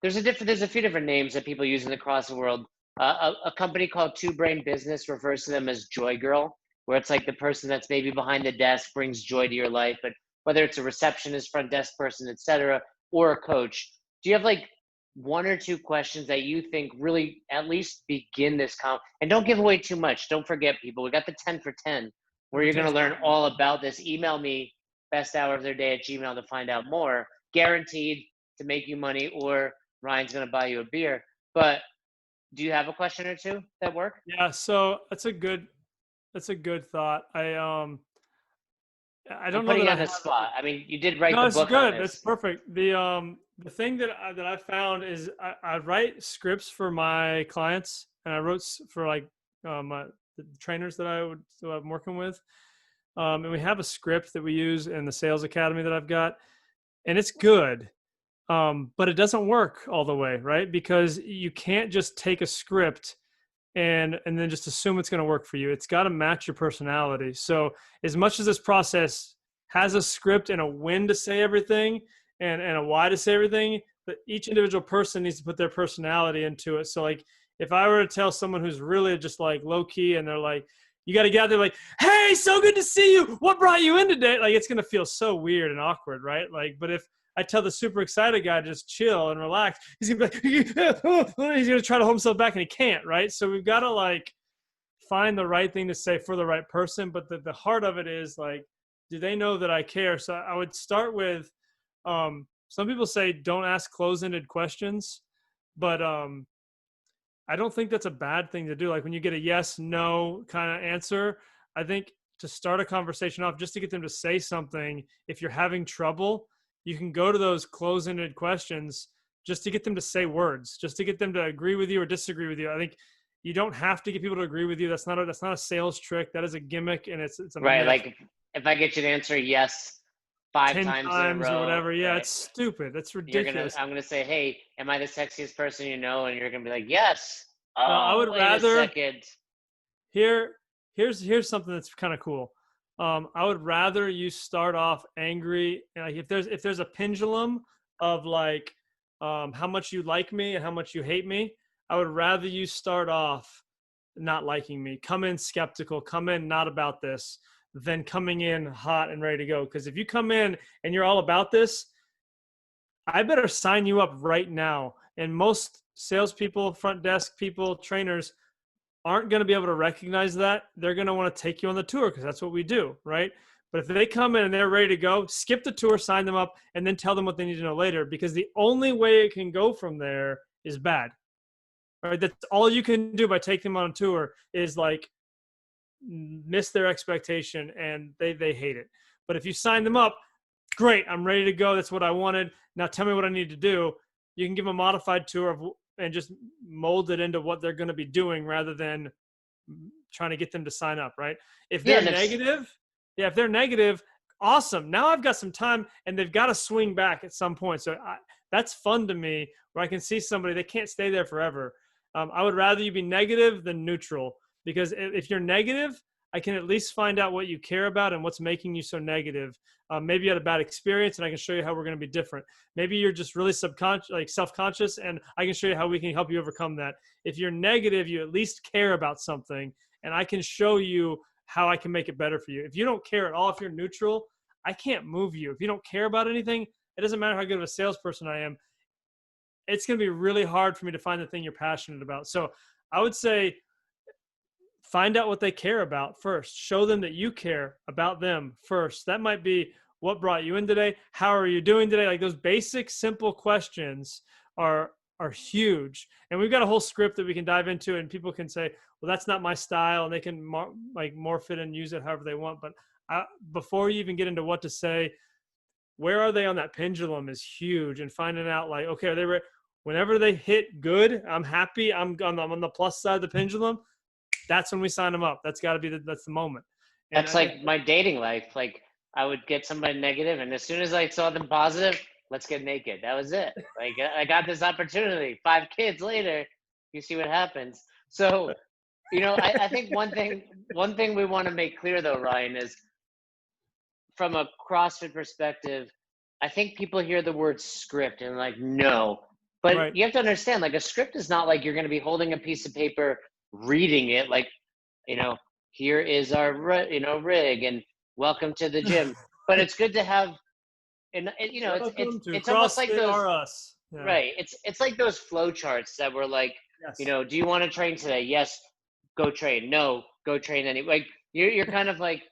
there's a few different names that people use across the world. A company called Two Brain Business refers to them as Joy Girl, where it's like the person that's maybe behind the desk brings joy to your life, but whether it's a receptionist, front desk person, etc., or a coach, do you have like 1 or 2 questions that you think really at least begin this and don't give away too much. Don't forget, people, we got the 10 for 10 where you're going to learn all about this. Email me besthouroftheirday@gmail.com to find out more. Guaranteed to make you money, or Ryan's going to buy you a beer. But do you have a question or 2 that work? Yeah, so that's a good thought. I don't know that on the spot. I mean, you did write the book. No, it's good. That's perfect. The thing that I found is I write scripts for my clients, and I wrote for like the trainers that I'm working with, and we have a script that we use in the sales academy that I've got, and it's good, but it doesn't work all the way, right? Because you can't just take a script and then just assume it's going to work for you. It's got to match your personality. So as much as this process has a script and a when to say everything and a why to say everything, but each individual person needs to put their personality into it. So like if I were to tell someone who's really just like low key and they're like, you got to get out there like, hey, so good to see you. What brought you in today? Like, it's going to feel so weird and awkward, right? Like, but if I tell the super excited guy to just chill and relax, he's gonna be like, he's gonna try to hold himself back and he can't, right? So we've got to like find the right thing to say for the right person. But the heart of it is like, do they know that I care? So I would start with, some people say don't ask close-ended questions, but I don't think that's a bad thing to do. Like when you get a yes, no kind of answer, I think to start a conversation off, just to get them to say something, if you're having trouble, you can go to those close-ended questions just to get them to say words, just to get them to agree with you or disagree with you. I think you don't have to get people to agree with you. That's not a sales trick. That is a gimmick, and it's a right. myth. Like if I get you to answer yes 5 times in a row, or whatever, yeah, right? It's stupid. That's ridiculous. I'm gonna say, hey, am I the sexiest person you know? And you're gonna be like, yes. Oh, no, I would wait rather. A second. Here's something that's kind of cool. I would rather you start off angry. Like if there's a pendulum of like how much you like me and how much you hate me, I would rather you start off not liking me, come in skeptical, come in not about this, than coming in hot and ready to go. Because if you come in and you're all about this, I better sign you up right now. And most salespeople, front desk people, trainers aren't going to be able to recognize that. They're going to want to take you on the tour because that's what we do, right? But if they come in and they're ready to go, skip the tour, sign them up, and then tell them what they need to know later, because the only way it can go from there is bad, right? That's all you can do by taking them on a tour is like miss their expectation and they hate it. But if you sign them up, great, I'm ready to go. That's what I wanted. Now tell me what I need to do. You can give them a modified tour and just mold it into what they're going to be doing rather than trying to get them to sign up, right? If they're negative, if they're negative, awesome. Now I've got some time and they've got to swing back at some point. So that's fun to me where I can see somebody, they can't stay there forever. I would rather you be negative than neutral, because if you're negative, I can at least find out what you care about and what's making you so negative. Maybe you had a bad experience and I can show you how we're going to be different. Maybe you're just really self-conscious, and I can show you how we can help you overcome that. If you're negative, you at least care about something, and I can show you how I can make it better for you. If you don't care at all, if you're neutral, I can't move you. If you don't care about anything, it doesn't matter how good of a salesperson I am. It's going to be really hard for me to find the thing you're passionate about. So I would say, find out what they care about first. Show them that you care about them first. That might be what brought you in today. How are you doing today? Like those basic, simple questions are huge. And we've got a whole script that we can dive into, and people can say, well, that's not my style, and they can morph it and use it however they want. But before you even get into what to say, where are they on that pendulum is huge. And finding out like, okay, are they whenever they hit good, I'm happy, I'm on the plus side of the pendulum, that's when we sign them up. That's got to be that's the moment. And that's like my dating life. Like I would get somebody negative, and as soon as I saw them positive, let's get naked. That was it. Like I got this opportunity. 5 kids later, you see what happens. So, I think one thing we want to make clear though, Ryan, is from a CrossFit perspective, I think people hear the word script and like, no, but right. You have to understand, like a script is not like you're going to be holding a piece of paper, reading it like, here is our, rig and welcome to the gym. But it's good to have, and it's almost like those, yeah. Right. It's like those flow charts that were like, yes. Do you want to train today? Yes. Go train. No, go train anyway. Like you're kind of like,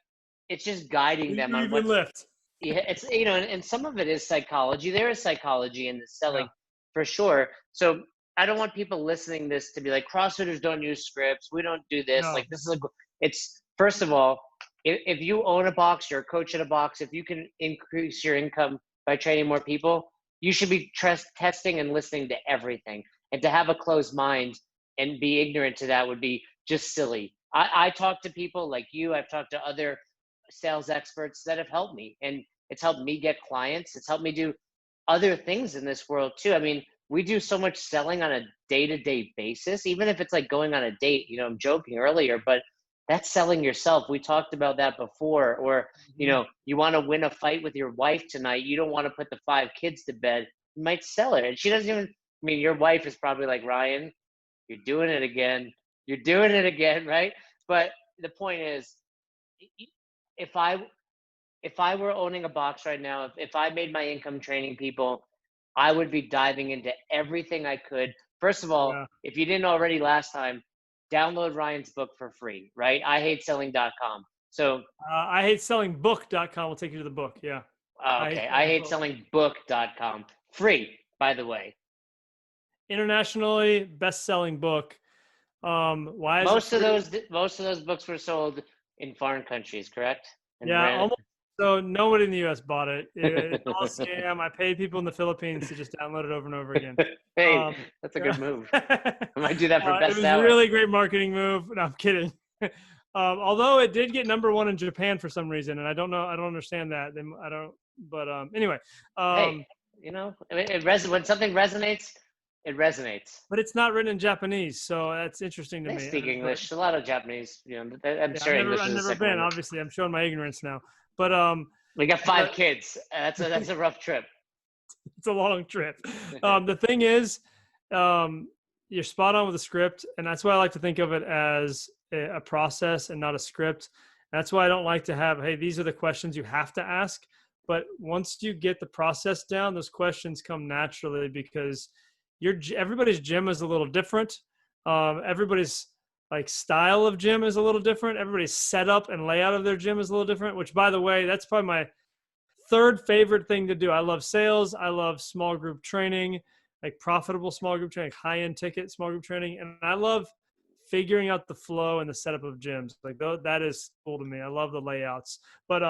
it's just guiding them on what lift. Yeah, it's and some of it is psychology. There is psychology in the selling for sure. So I don't want people listening this to be like, CrossFitters don't use scripts. We don't do this. No. Like this is it's first of all, if you own a box, you're a coach at a box, if you can increase your income by training more people, you should be testing and listening to everything. And to have a closed mind and be ignorant to that would be just silly. I talk to people like you. I've talked to other sales experts that have helped me, and it's helped me get clients. It's helped me do other things in this world too. I mean, we do so much selling on a day-to-day basis, even if it's like going on a date. I'm joking earlier, but that's selling yourself. We talked about that before. Or you want to win a fight with your wife tonight, you don't want to put the 5 kids to bed, you might sell her, and she doesn't even, your wife is probably like, Ryan, you're doing it again, right? But the point is, if I were owning a box right now, if I made my income training people, I would be diving into everything I could. First of all, if you didn't already last time, download Ryan's book for free, right? IHateSelling.com. So IHateSellingBook.com will take you to the book. Yeah. Okay. IHateSellingBook.com. Free, by the way. Internationally best-selling book. Why is most of those books were sold in foreign countries, correct? And almost. So nobody in the U.S. bought it. It's all a scam. I paid people in the Philippines to just download it over and over again. Hey, that's a good move. I might do that for best It was hour. a really great marketing move. No, I'm kidding. Although it did get #1 in Japan for some reason, and I don't know. I don't understand that. I don't. But anyway. Hey, when something resonates, it resonates. But it's not written in Japanese, so that's interesting to me. They speak English. A lot of Japanese. I'm sure English is I've never been. Obviously, I'm showing my ignorance now. But we got 5 kids. That's a rough trip. It's a long trip. The thing is, you're spot on with the script, and that's why I like to think of it as a process and not a script. That's why I don't like to have, hey, these are the questions you have to ask. But once you get the process down, those questions come naturally, because everybody's gym is a little different. Everybody's like style of gym is a little different. Everybody's setup and layout of their gym is a little different, which, by the way, that's probably my third favorite thing to do. I love sales. I love small group training, like profitable small group training, high end ticket small group training. And I love figuring out the flow and the setup of gyms. Like that is cool to me. I love the layouts. But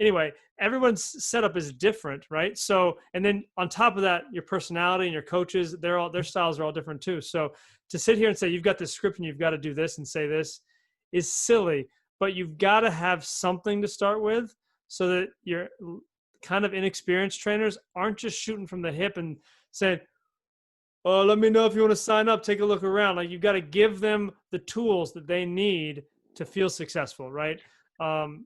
anyway, everyone's setup is different, right? So, and then on top of that, your personality and your coaches, their styles are all different too. So to sit here and say you've got this script and you've got to do this and say this is silly, but you've got to have something to start with so that your kind of inexperienced trainers aren't just shooting from the hip and saying, oh, let me know if you want to sign up, take a look around. Like, you've got to give them the tools that they need to feel successful, right? And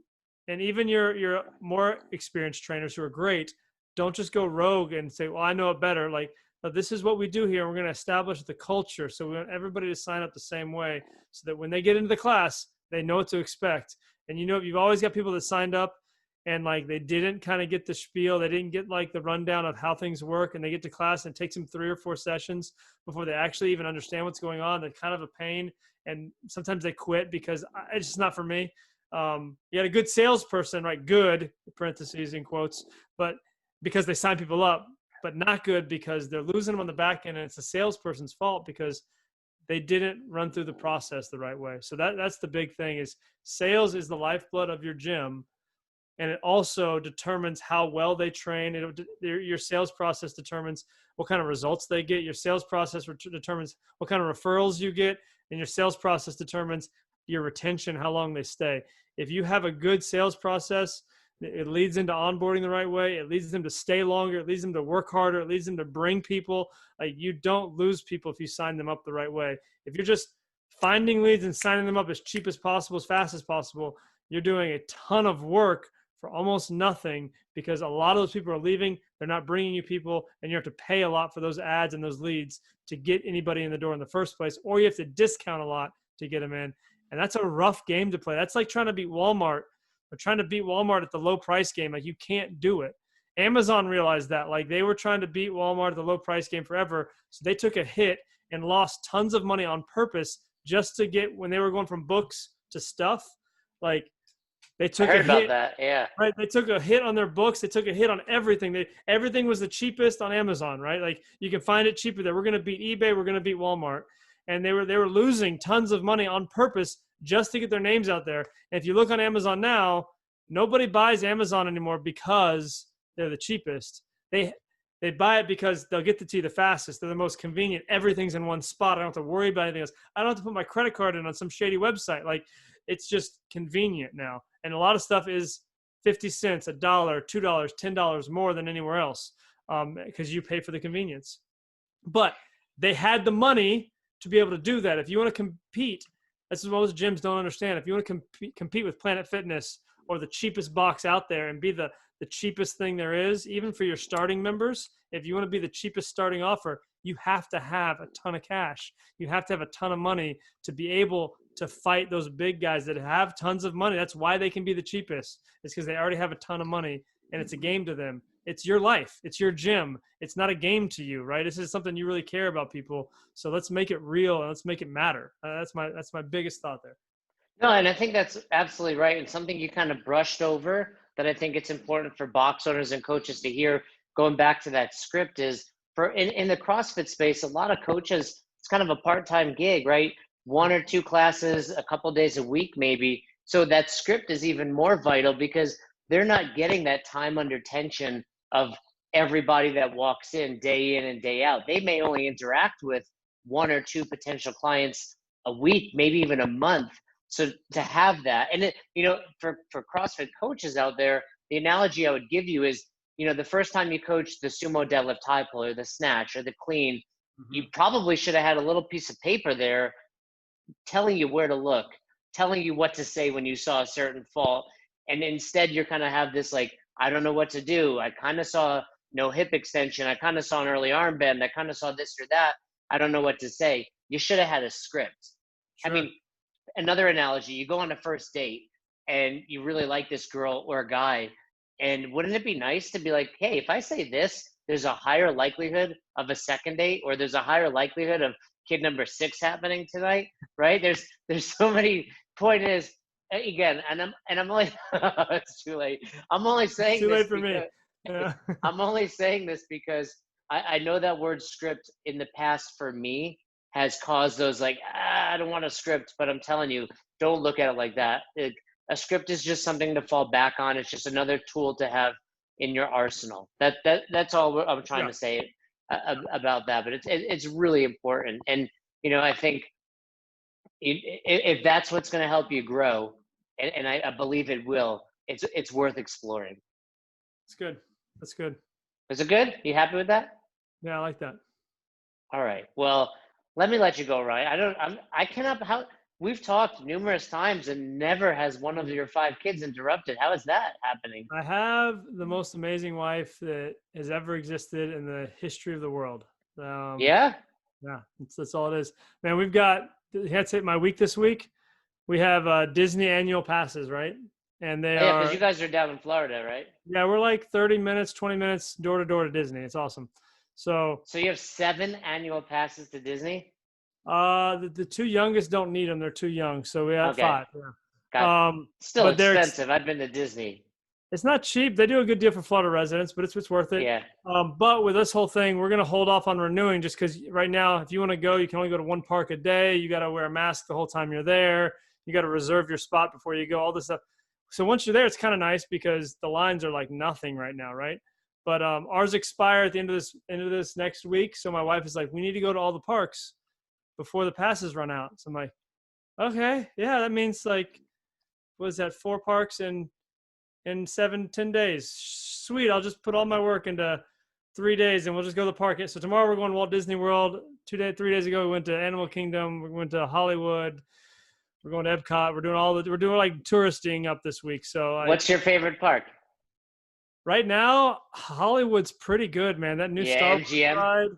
even your more experienced trainers who are great, don't just go rogue and say, well, I know it better. Like, this is what we do here. We're going to establish the culture. So we want everybody to sign up the same way so that when they get into the class, they know what to expect. And you've always got people that signed up and like they didn't kind of get the spiel. They didn't get like the rundown of how things work, and they get to class and it takes them 3 or 4 sessions before they actually even understand what's going on. They're kind of a pain, and sometimes they quit because it's just not for me. You had a good salesperson, right? Good, parentheses in quotes, but because they sign people up, but not good because they're losing them on the back end, and it's the salesperson's fault because they didn't run through the process the right way. So that's the big thing is sales is the lifeblood of your gym. And it also determines how well they train. Your sales process determines what kind of results they get. Your sales process determines what kind of referrals you get. And your sales process determines your retention, how long they stay. If you have a good sales process, it leads into onboarding the right way. It leads them to stay longer. It leads them to work harder. It leads them to bring people. Like, you don't lose people if you sign them up the right way. If you're just finding leads and signing them up as cheap as possible, as fast as possible, you're doing a ton of work for almost nothing because a lot of those people are leaving. They're not bringing you people, and you have to pay a lot for those ads and those leads to get anybody in the door in the first place, or you have to discount a lot to get them in. And that's a rough game to play. That's like trying to beat Walmart or trying to beat Walmart at the low price game. Like, you can't do it. Amazon realized that. Like, they were trying to beat Walmart at the low price game forever. So they took a hit and lost tons of money on purpose just to get, when they were going from books to stuff, like, they took I a heard about hit, that. Yeah. right? They took a hit on their books. They took a hit on everything. Everything was the cheapest on Amazon, right? Like, you can find it cheaper there. We're going to beat eBay. We're going to beat Walmart. And they were losing tons of money on purpose just to get their names out there. And if you look on Amazon now, nobody buys Amazon anymore because they're the cheapest. They buy it because they'll get to you the fastest. They're the most convenient. Everything's in one spot. I don't have to worry about anything else. I don't have to put my credit card in on some shady website. Like, it's just convenient now. And a lot of stuff is 50 cents, $1, $2, $10 more than anywhere else because you pay for the convenience. But they had the money to be able to do that. If you want to compete, this is what most gyms don't understand. If you want to compete with Planet Fitness or the cheapest box out there and be the cheapest thing there is, even for your starting members, if you want to be the cheapest starting offer, you have to have a ton of cash. You have to have a ton of money to be able to fight those big guys that have tons of money. That's why they can be the cheapest. It's because they already have a ton of money, and it's a game to them. It's your life. It's your gym. It's not a game to you, right? This is something you really care about, people. So let's make it real and let's make it matter. That's my biggest thought there. No, and I think that's absolutely right. And something you kind of brushed over that I think it's important for box owners and coaches to hear, going back to that script, is for in the CrossFit space, a lot of coaches, it's kind of a part-time gig, right? 1 or 2 classes, a couple days a week, maybe. So that script is even more vital because they're not getting that time under tension of everybody that walks in and day out. They may only interact with 1 or 2 potential clients a week, maybe even a month. So to have that, and for CrossFit coaches out there, the analogy I would give you is, the first time you coach the sumo deadlift high pull or the snatch or the clean, you probably should have had a little piece of paper there telling you where to look, telling you what to say when you saw a certain fault. And instead you're kind of have this, like, I don't know what to do. I kind of saw no hip extension. I kind of saw an early arm bend. I kind of saw this or that. I don't know what to say. You should have had a script. Sure. I mean, another analogy, you go on a first date and you really like this girl or guy, and wouldn't it be nice to be like, hey, if I say this there's a higher likelihood of a second date, or there's a higher likelihood of kid number 6 happening tonight, right? There's so many. Point is, again, and I'm only it's too late. I'm only It's saying too this late for me. because Yeah. I'm only saying this because I know that word script in the past for me has caused those like, I don't want a script, but I'm telling you, don't look at it like that. A script is just something to fall back on. It's just another tool to have in your arsenal. That's all I'm trying Yeah. to say about that. But it's really important, and I think if that's what's going to help you grow, and I believe it will, it's worth exploring. It's good. That's good. Is it good? You happy with that? Yeah, I like that. All right. Well, let me let you go, Ryan. I cannot. How we've talked numerous times, and never has one of your 5 kids interrupted. How is that happening? I have the most amazing wife that has ever existed in the history of the world. Yeah. Yeah, that's all it is. Man, we've got, that's it, my week this week. We have Disney annual passes, right? And they Oh, yeah, because are, you guys are down in Florida, right? yeah, we're like 30 minutes, 20 minutes door to door to Disney. It's awesome. So So you have 7 annual passes to Disney? the 2 youngest don't need them. They're too young. So we have Okay. 5. Got Still But expensive. I've been to Disney. it's not cheap. They do a good deal for Florida residents, but it's worth it. Yeah. But with this whole thing, we're going to hold off on renewing just because right now, if you want to go, you can only go to 1 park a day. You got to wear a mask the whole time you're there. You got to reserve your spot before you go, all this stuff. So once you're there, it's kind of nice because the lines are like nothing right now, right? But ours expire at the end of this next week. So my wife is like, we need to go to all the parks before the passes run out. So I'm like, okay, yeah, that means like, what is that, 4 parks in 7-10 days. Sweet. I'll just put all my work into 3 days and we'll just go to the park. So tomorrow we're going to Walt Disney World. 3 days ago we went to Animal Kingdom. We went to Hollywood. We're going to Epcot. We're doing like touristing up this week. So What's your favorite park? right now, Hollywood's pretty good, man. That new Yeah, Star Wars MGM. ride.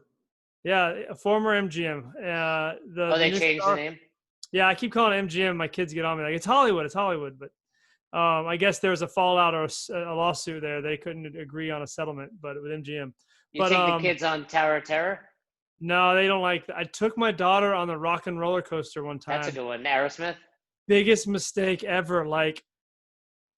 Yeah, a former MGM. Oh, The they new changed the Star. name? Yeah, I keep calling it MGM. My kids get on me like it's Hollywood. It's Hollywood, but I guess there was a fallout or a lawsuit there. They couldn't agree on a settlement, but with MGM. You But take the kids on Tower of Terror? no, they don't like that. I took my daughter on the Rock and Roller Coaster one That's a time. good one. Aerosmith? Biggest mistake ever. Like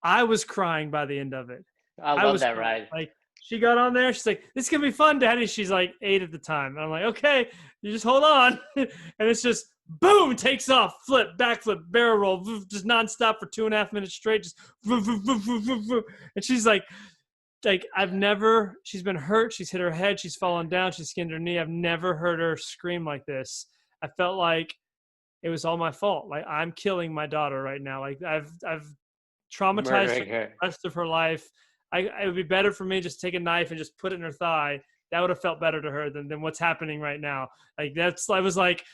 I was crying by the end of it. I I love was that crying. ride. Like she got on there. She's like, "This is gonna be fun, Daddy." She's like 8 at the time, and I'm like, "Okay, you just hold on." And it's just boom, takes off, flip, backflip, barrel roll, just nonstop for 2.5 minutes straight. Just and she's like I've never. She's been hurt. She's hit her head. She's fallen down. She's skinned her knee. I've never heard her scream like this. I felt like it was all my fault. Like I'm killing my daughter right now. Like I've traumatized her Murdering her. the rest of her life. It would be better for me just take a knife and just put it in her thigh. That would have felt better to her than what's happening right now. Like I was like,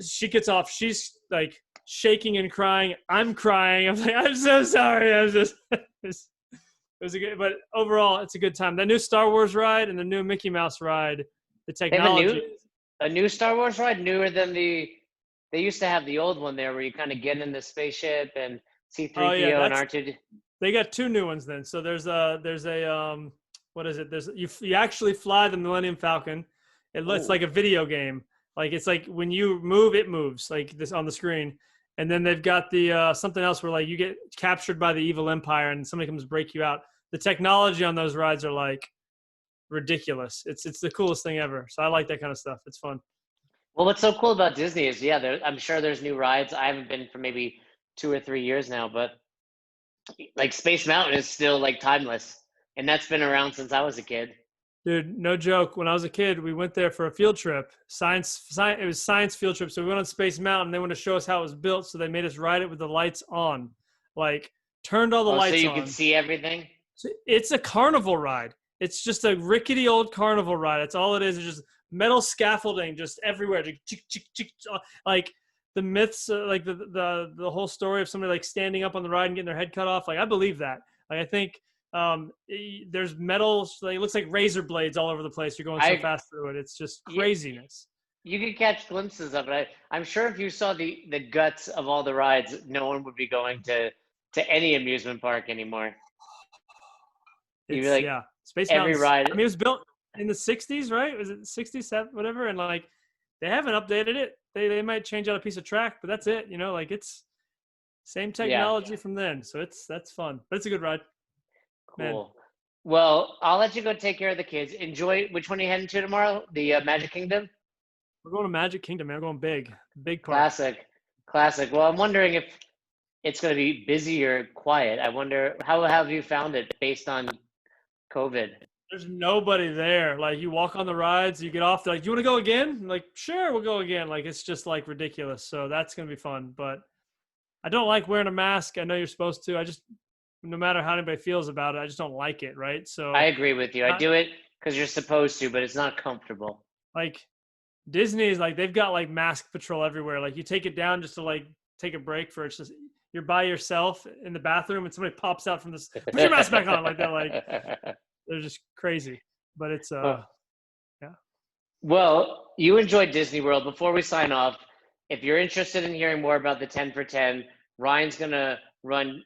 she gets off. She's like shaking and crying. I'm crying. I'm like, I'm so sorry. I was just, it was a good, but overall, it's a good time. That new Star Wars ride and the new Mickey Mouse ride, the They have technology. a new Star Wars ride, newer than they used to have the old one there where you kind of get in the spaceship and Oh yeah, C-3PO and R2. they got 2 new ones then. So there's a what is it? You actually fly the Millennium Falcon. It looks Oh, like a video game. Like it's like when you move, it moves like this on the screen. And then they've got the something else where like you get captured by the evil empire and somebody comes break you out. The technology on those rides are like ridiculous. It's the coolest thing ever. So I like that kind of stuff. It's fun. well, what's so cool about Disney is, yeah, I'm sure there's new rides. I haven't been for maybe 2 or 3 years now, but like Space Mountain is still like timeless, and that's been around since I was a kid. Dude, no joke. When I was a kid, we went there for a field trip. It was science field trip. So we went on Space Mountain. They want to show us how it was built. So they made us ride it with the lights on, like turned all the Oh, so lights you on. can see everything? So it's a carnival ride. It's just a rickety old carnival ride. That's all it is. It's just metal scaffolding just everywhere. Like the myths, like the whole story of somebody like standing up on the ride and getting their head cut off. Like I believe that. Like I think there's metal. Like, it looks like razor blades all over the place. You're going so fast through it. It's just Yeah, craziness. you could catch glimpses of it. I'm sure if you saw the guts of all the rides, no one would be going to any amusement park anymore. You'd be It's like, yeah. Space Every Mountain's, ride. I mean, it was built in the 60s, right? Was it 67, whatever? And like, they haven't updated it. They might change out a piece of track, but that's it. You know, like it's same Yeah, technology from then. So that's fun, but it's a good ride, man. cool. Well, I'll let you go take care of the kids. Enjoy. Which one are you heading to tomorrow? The Magic Kingdom? We're going to Magic Kingdom, man. We're going big park. Classic. Classic. Well, I'm wondering if it's going to be busy or quiet. I wonder, how have you found it based on COVID? There's nobody there. Like you walk on the rides, you get off. They're like, "You want to go again?" I'm like, sure, we'll go again. Like it's just like ridiculous. So that's gonna be fun. But I don't like wearing a mask. I know you're supposed to. I just, no matter how anybody feels about it, I just don't like it. Right. I So agree with you. I not do it because you're supposed to, but it's not comfortable. like Disney is like they've got like mask patrol everywhere. Like you take it down just to like take a break for it's just you're by yourself in the bathroom and somebody pops out from this. Put your mask back on. Like they're just crazy. But it's Well, yeah. well, you enjoyed Disney World. Before we sign off, if you're interested in hearing more about the 10 for 10, Ryan's going to run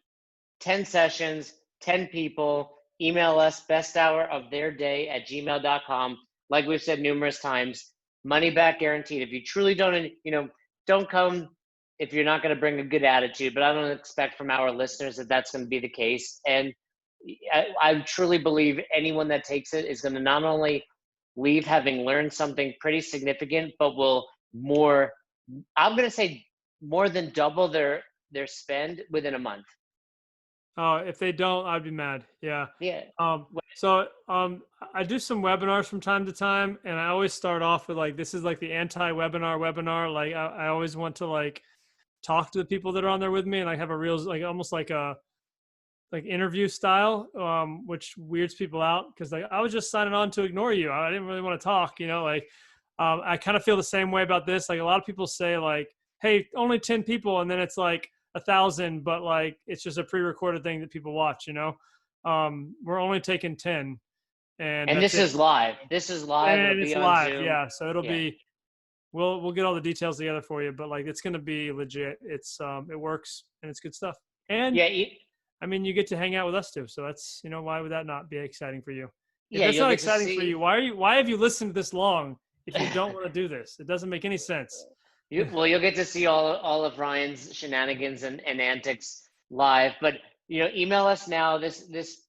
10 sessions, 10 people. Email us besthouroftheirday@gmail.com. Like we've said numerous times, money back guaranteed. If you truly don't come if you're not going to bring a good attitude, but I don't expect from our listeners that that's going to be the case. And I truly believe anyone that takes it is going to not only leave having learned something pretty significant, but will more, I'm going to say more than double their spend within a month. Oh, if they don't, I'd be mad. Yeah. Yeah. I do some webinars from time to time, and I always start off with like, this is like the anti-webinar webinar. Like I always want to like talk to the people that are on there with me and like have a real, like almost like a, like interview style, which weirds people out because like I was just signing on to ignore you. I didn't really want to talk, you know, like I kind of feel the same way about this. Like a lot of people say like, hey, only 10 people. And then it's like 1,000, but like, it's just a pre-recorded thing that people watch, you know? We're only taking 10 and And that's this it. is live. This is live. It'll And be it's on live. Zoom. Yeah. So it'll Yeah. be, we'll get all the details together for you, but like, it's going to be legit. It's, it works and it's good stuff. And Yeah. I mean, you get to hang out with us too. So that's, you know, why would that not be exciting for you? If Yeah. that's You'll not get to exciting for see. you, why have you listened this long if you don't want to do this? It doesn't make any sense. You'll get to see all of Ryan's shenanigans and antics live. But email us now. This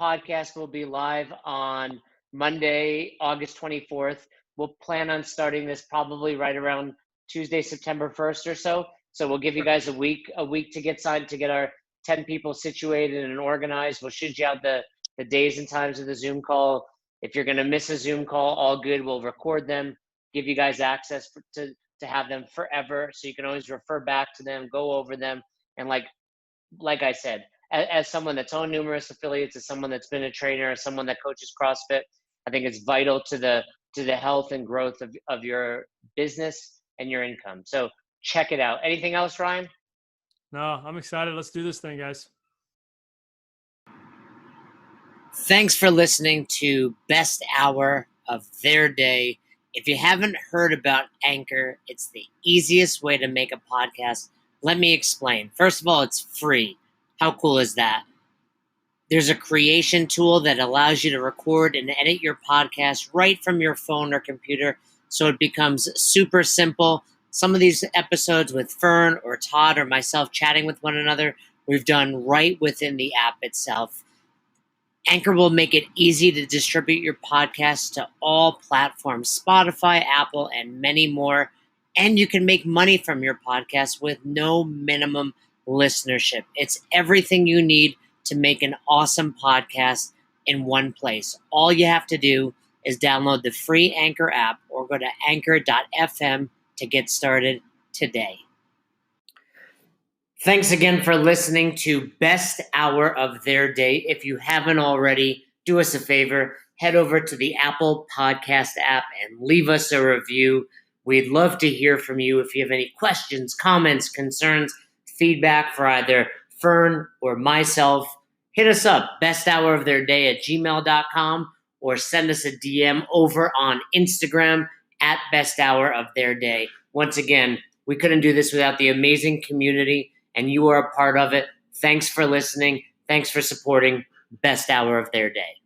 podcast will be live on Monday, August 24th. We'll plan on starting this probably right around Tuesday, September 1st or so. So we'll give you guys a week to get signed, to get our 10 people situated and organized. We'll shoot you out the days and times of the Zoom call. If you're going to miss a Zoom call, all good. We'll record them, give you guys access to have them forever, so you can always refer back to them, go over them. And like I said, as someone that's owned numerous affiliates, as someone that's been a trainer, as someone that coaches CrossFit, I think it's vital to the health and growth of your business and your income. So check it out. Anything else, Ryan? No, I'm excited. Let's do this thing, guys. Thanks for listening to Best Hour of Their Day. If you haven't heard about Anchor, it's the easiest way to make a podcast. Let me explain. First of all, it's free. How cool is that? There's a creation tool that allows you to record and edit your podcast right from your phone or computer, so it becomes super simple. Some of these episodes with Fern or Todd or myself chatting with one another, we've done right within the app itself. Anchor will make it easy to distribute your podcast to all platforms, Spotify, Apple, and many more. And you can make money from your podcast with no minimum listenership. It's everything you need to make an awesome podcast in one place. All you have to do is download the free Anchor app or go to anchor.fm to get started today. Thanks again for listening to Best Hour of Their Day. If you haven't already, do us a favor, head over to the Apple Podcast app and leave us a review. We'd love to hear from you. If you have any questions, comments, concerns, feedback for either Fern or myself, hit us up, besthouroftheirday@gmail.com, or send us a DM over on Instagram at Best Hour of Their Day. Once again, we couldn't do this without the amazing community, and you are a part of it. Thanks for listening. Thanks for supporting Best Hour of Their Day.